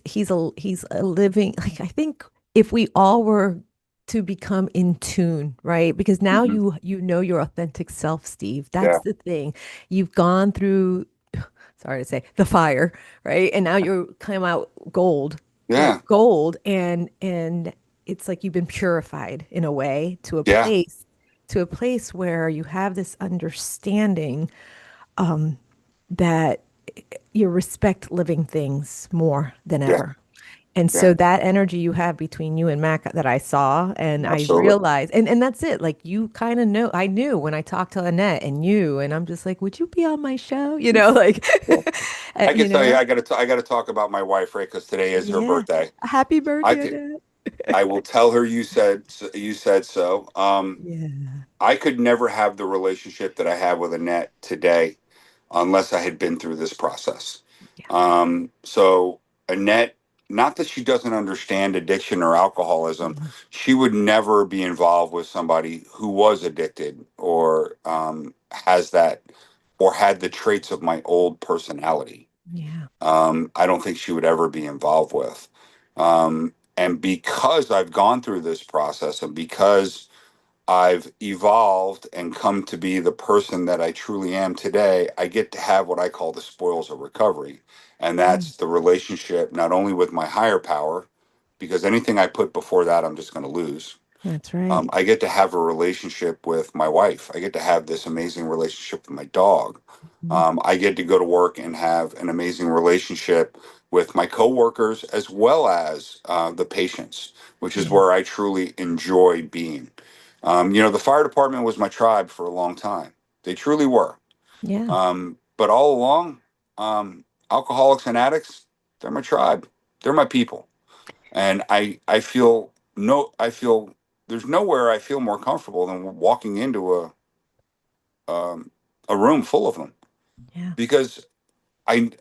he's a living like I think if we all were to become in tune, right? Because now hmm, you know your authentic self, Steve. yeah, That's the thing. You've gone through, sorry to say, the fire, right? And now you're come out gold, like yeah, gold, and it's like you've been purified in a way yeah, to a place where you have this understanding that you respect living things more than yeah, ever. And yeah, so that energy you have between you and Mac that I saw and I absolutely. realized and that's it. Like you kind of know I knew when I talked to Annette and you and I'm just like, would you be on my show? Like Yeah. I can you tell you, know? I got to talk about my wife, right? Because today is her Yeah. birthday. Happy I birthday, could, Annette. I will tell her you said so. Yeah. I could never have the relationship that I have with Annette today unless I had been through this process. Yeah. So Annette, not that she doesn't understand addiction or alcoholism, Mhm. she would never be involved with somebody who was addicted or has that or had the traits of my old personality. Yeah. I don't think she would ever be involved with. And because I've gone through this process and because I've evolved and come to be the person that I truly am today, I get to have what I call the spoils of recovery. And Mm. that's the relationship not only with my higher power, because anything I put before that, I'm just going to lose. That's right. I get to have a relationship with my wife. I get to have this amazing relationship with my dog. Mhm. I get to go to work and have an amazing relationship with my coworkers as well as the patients, which is Yeah. where I truly enjoy being. The fire department was my tribe for a long time. They truly were. Yeah. But all along, alcoholics and addicts, they're my tribe. They're my people, and I feel no I feel there's nowhere I feel more comfortable than walking into um, a room full of them Yeah. because I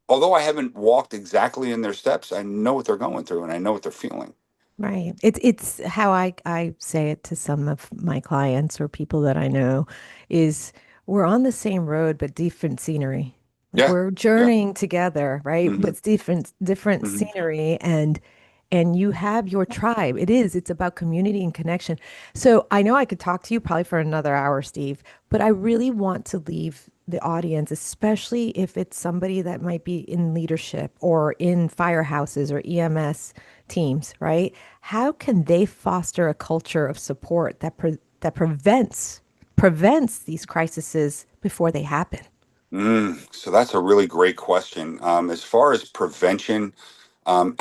although I haven't walked exactly in their steps, I know what they're going through and I know what they're feeling. Right. It's how I say it to some of my clients or people that I know is we're on the same road but different scenery. Like Yeah, we're yeah, journeying together, right? But hmm, it's different hmm, scenery and you have your tribe. It's about community and connection. So I know I could talk to you probably for another hour, Steve, but I really want to leave the audience, especially if it's somebody that might be in leadership or in firehouses or EMS teams, right? How can they foster a culture of support that prevents these crises before they happen? So that's a really great question. As far as prevention,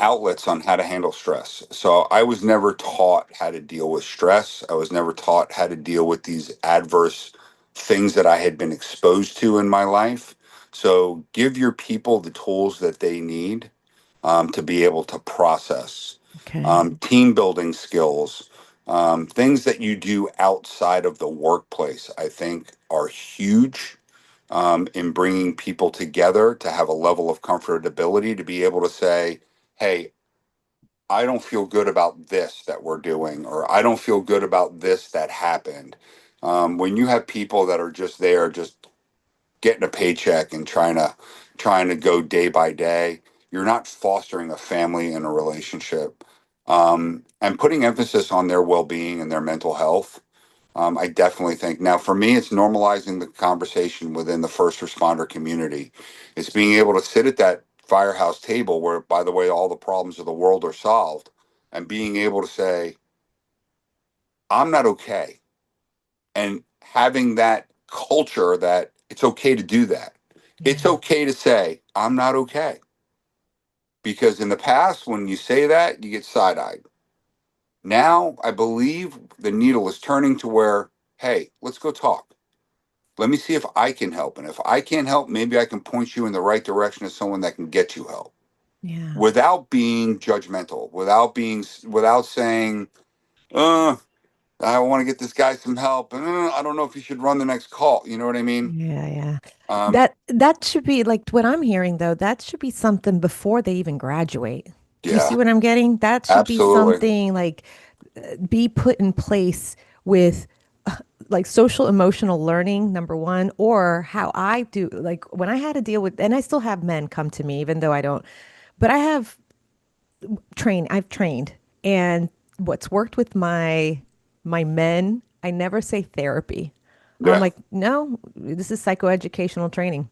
outlets on how to handle stress. So I was never taught how to deal with stress. I was never taught how to deal with these adverse things that I had been exposed to in my life. So give your people the tools that they need to be able to process. Okay. Team building skills, things that you do outside of the workplace, I think are huge in bringing people together to have a level of comfortability to be able to say, hey, I don't feel good about this that we're doing, or I don't feel good about this that happened. When you have people that are just there, just getting a paycheck and trying to go day by day, you're not fostering a family and a relationship. And putting emphasis on their well-being and their mental health. I definitely think now for me, it's normalizing the conversation within the first responder community. It's being able to sit at that firehouse table where, by the way, all the problems of the world are solved, and being able to say, I'm not okay. And having that culture that it's okay to do that. It's Yeah. okay to say, I'm not okay. Because in the past, when you say that, you get side eyed. Now, I believe the needle is turning to where, hey, let's go talk. Let me see if I can help. And if I can't help, maybe I can point you in the right direction of someone that can get you help Yeah. without being judgmental, without saying, I want to get this guy some help. And I don't know if you should run the next call. You know what I mean? Yeah, yeah. Um, That should be like what I'm hearing though, that should be something before they even graduate. Do you Yeah, see what I'm getting? That should be absolutely. something like be put in place with like social emotional learning, number one, or how I do, like when I had to deal with, and I still have men come to me, even though I don't, but I've trained, and what's worked with my men, I never say therapy. I'm Yeah, like, no, this is psychoeducational training.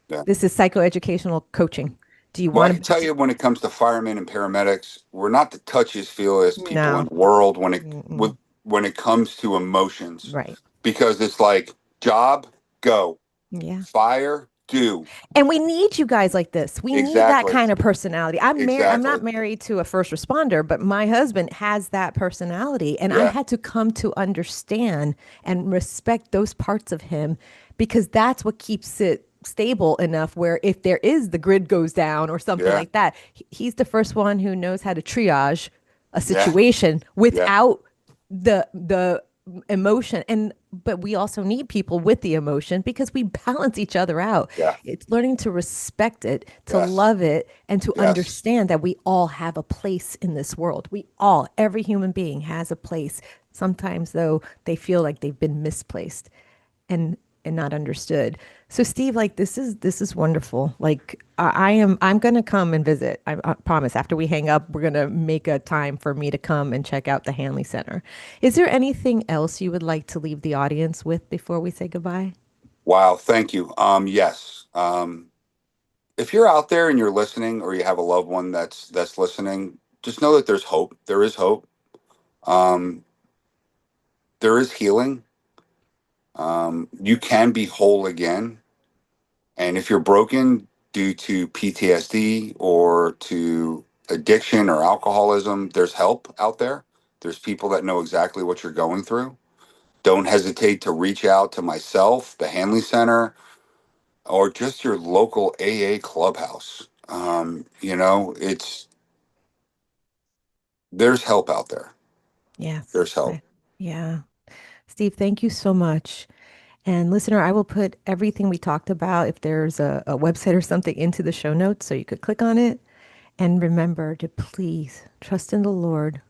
yeah. This is psychoeducational coaching. Do you Well, I want can tell you when it comes to firemen and paramedics, we're not the touchiest feeliest to? people in No. the world when Mm-mm. when it comes to emotions, Right. because it's like job, go, Yeah. fire, do. And we need you guys like this. We need that Exactly. kind of personality. I'm Exactly. not married to a first responder, but my husband has that personality. And I Yeah. had to come to understand and respect those parts of him because that's what keeps it stable enough where if there is the grid goes down or something Yeah. like that, he's the first one who knows how to triage a Yeah. situation Yeah. without the emotion. And but we also need people with the emotion because we balance each other out. Yeah. It's learning to respect it, to Yes. love it, and to Yes. understand that we all have a place in this world. Every human being has a place. Sometimes though they feel like they've been misplaced and not understood. So Steve, like this is wonderful. Like I'm gonna come and visit. I promise. After we hang up, we're gonna make a time for me to come and check out the Hanley Center. Is there anything else you would like to leave the audience with before we say goodbye? Wow. Thank you. Yes. If you're out there and you're listening, or you have a loved one that's listening, just know that there's hope. There is hope. Um, there is healing. You can be whole again. And if you're broken due to PTSD or to addiction or alcoholism, there's help out there. There's people that know exactly what you're going through. Don't hesitate to reach out to myself, the Hanley Center, or just your local AA clubhouse. It's there's help out there. Yes. There's help. Yeah. Steve, thank you so much. And listener, I will put everything we talked about, if there's a website or something, into the show notes so you could click on it. And remember to please trust in the Lord,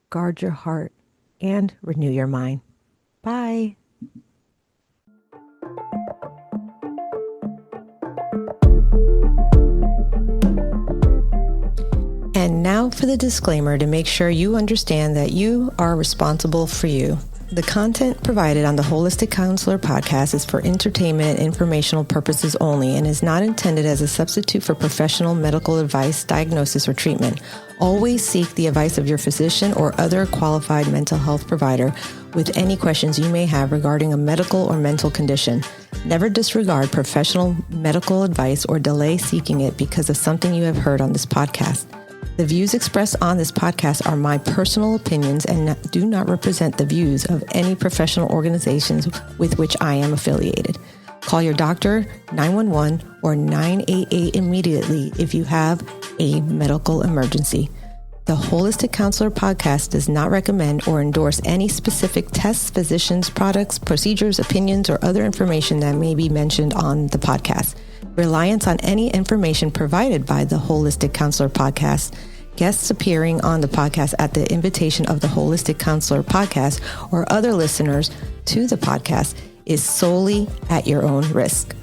guard your heart, and renew your mind. Bye. And now for the disclaimer to make sure you understand that you are responsible for you. The content provided on the Holistic Counselor podcast is for entertainment and informational purposes only and is not intended as a substitute for professional medical advice, diagnosis, or treatment. Always seek the advice of your physician or other qualified mental health provider with any questions you may have regarding a medical or mental condition. Never disregard professional medical advice or delay seeking it because of something you have heard on this podcast. The views expressed on this podcast are my personal opinions and do not represent the views of any professional organizations with which I am affiliated. Call your doctor, 911, or 988 immediately if you have a medical emergency. The Holistic Counselor podcast does not recommend or endorse any specific tests, physicians, products, procedures, opinions, or other information that may be mentioned on the podcast. Reliance on any information provided by the Holistic Counselor podcast, guests appearing on the podcast at the invitation of the Holistic Counselor podcast, or other listeners to the podcast is solely at your own risk.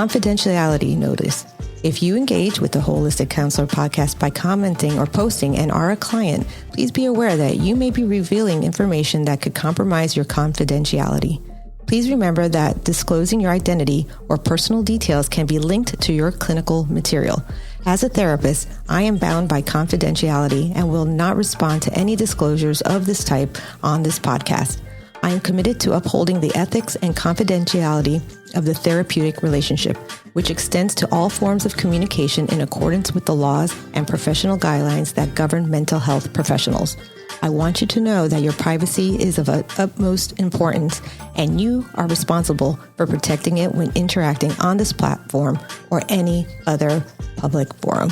Confidentiality notice. If you engage with the Holistic Counselor podcast by commenting or posting and are a client, please be aware that you may be revealing information that could compromise your confidentiality. Please remember that disclosing your identity or personal details can be linked to your clinical material. As a therapist, I am bound by confidentiality and will not respond to any disclosures of this type on this podcast. I am committed to upholding the ethics and confidentiality of the therapeutic relationship, which extends to all forms of communication in accordance with the laws and professional guidelines that govern mental health professionals. I want you to know that your privacy is of utmost importance, and you are responsible for protecting it when interacting on this platform or any other public forum.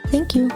Thank you.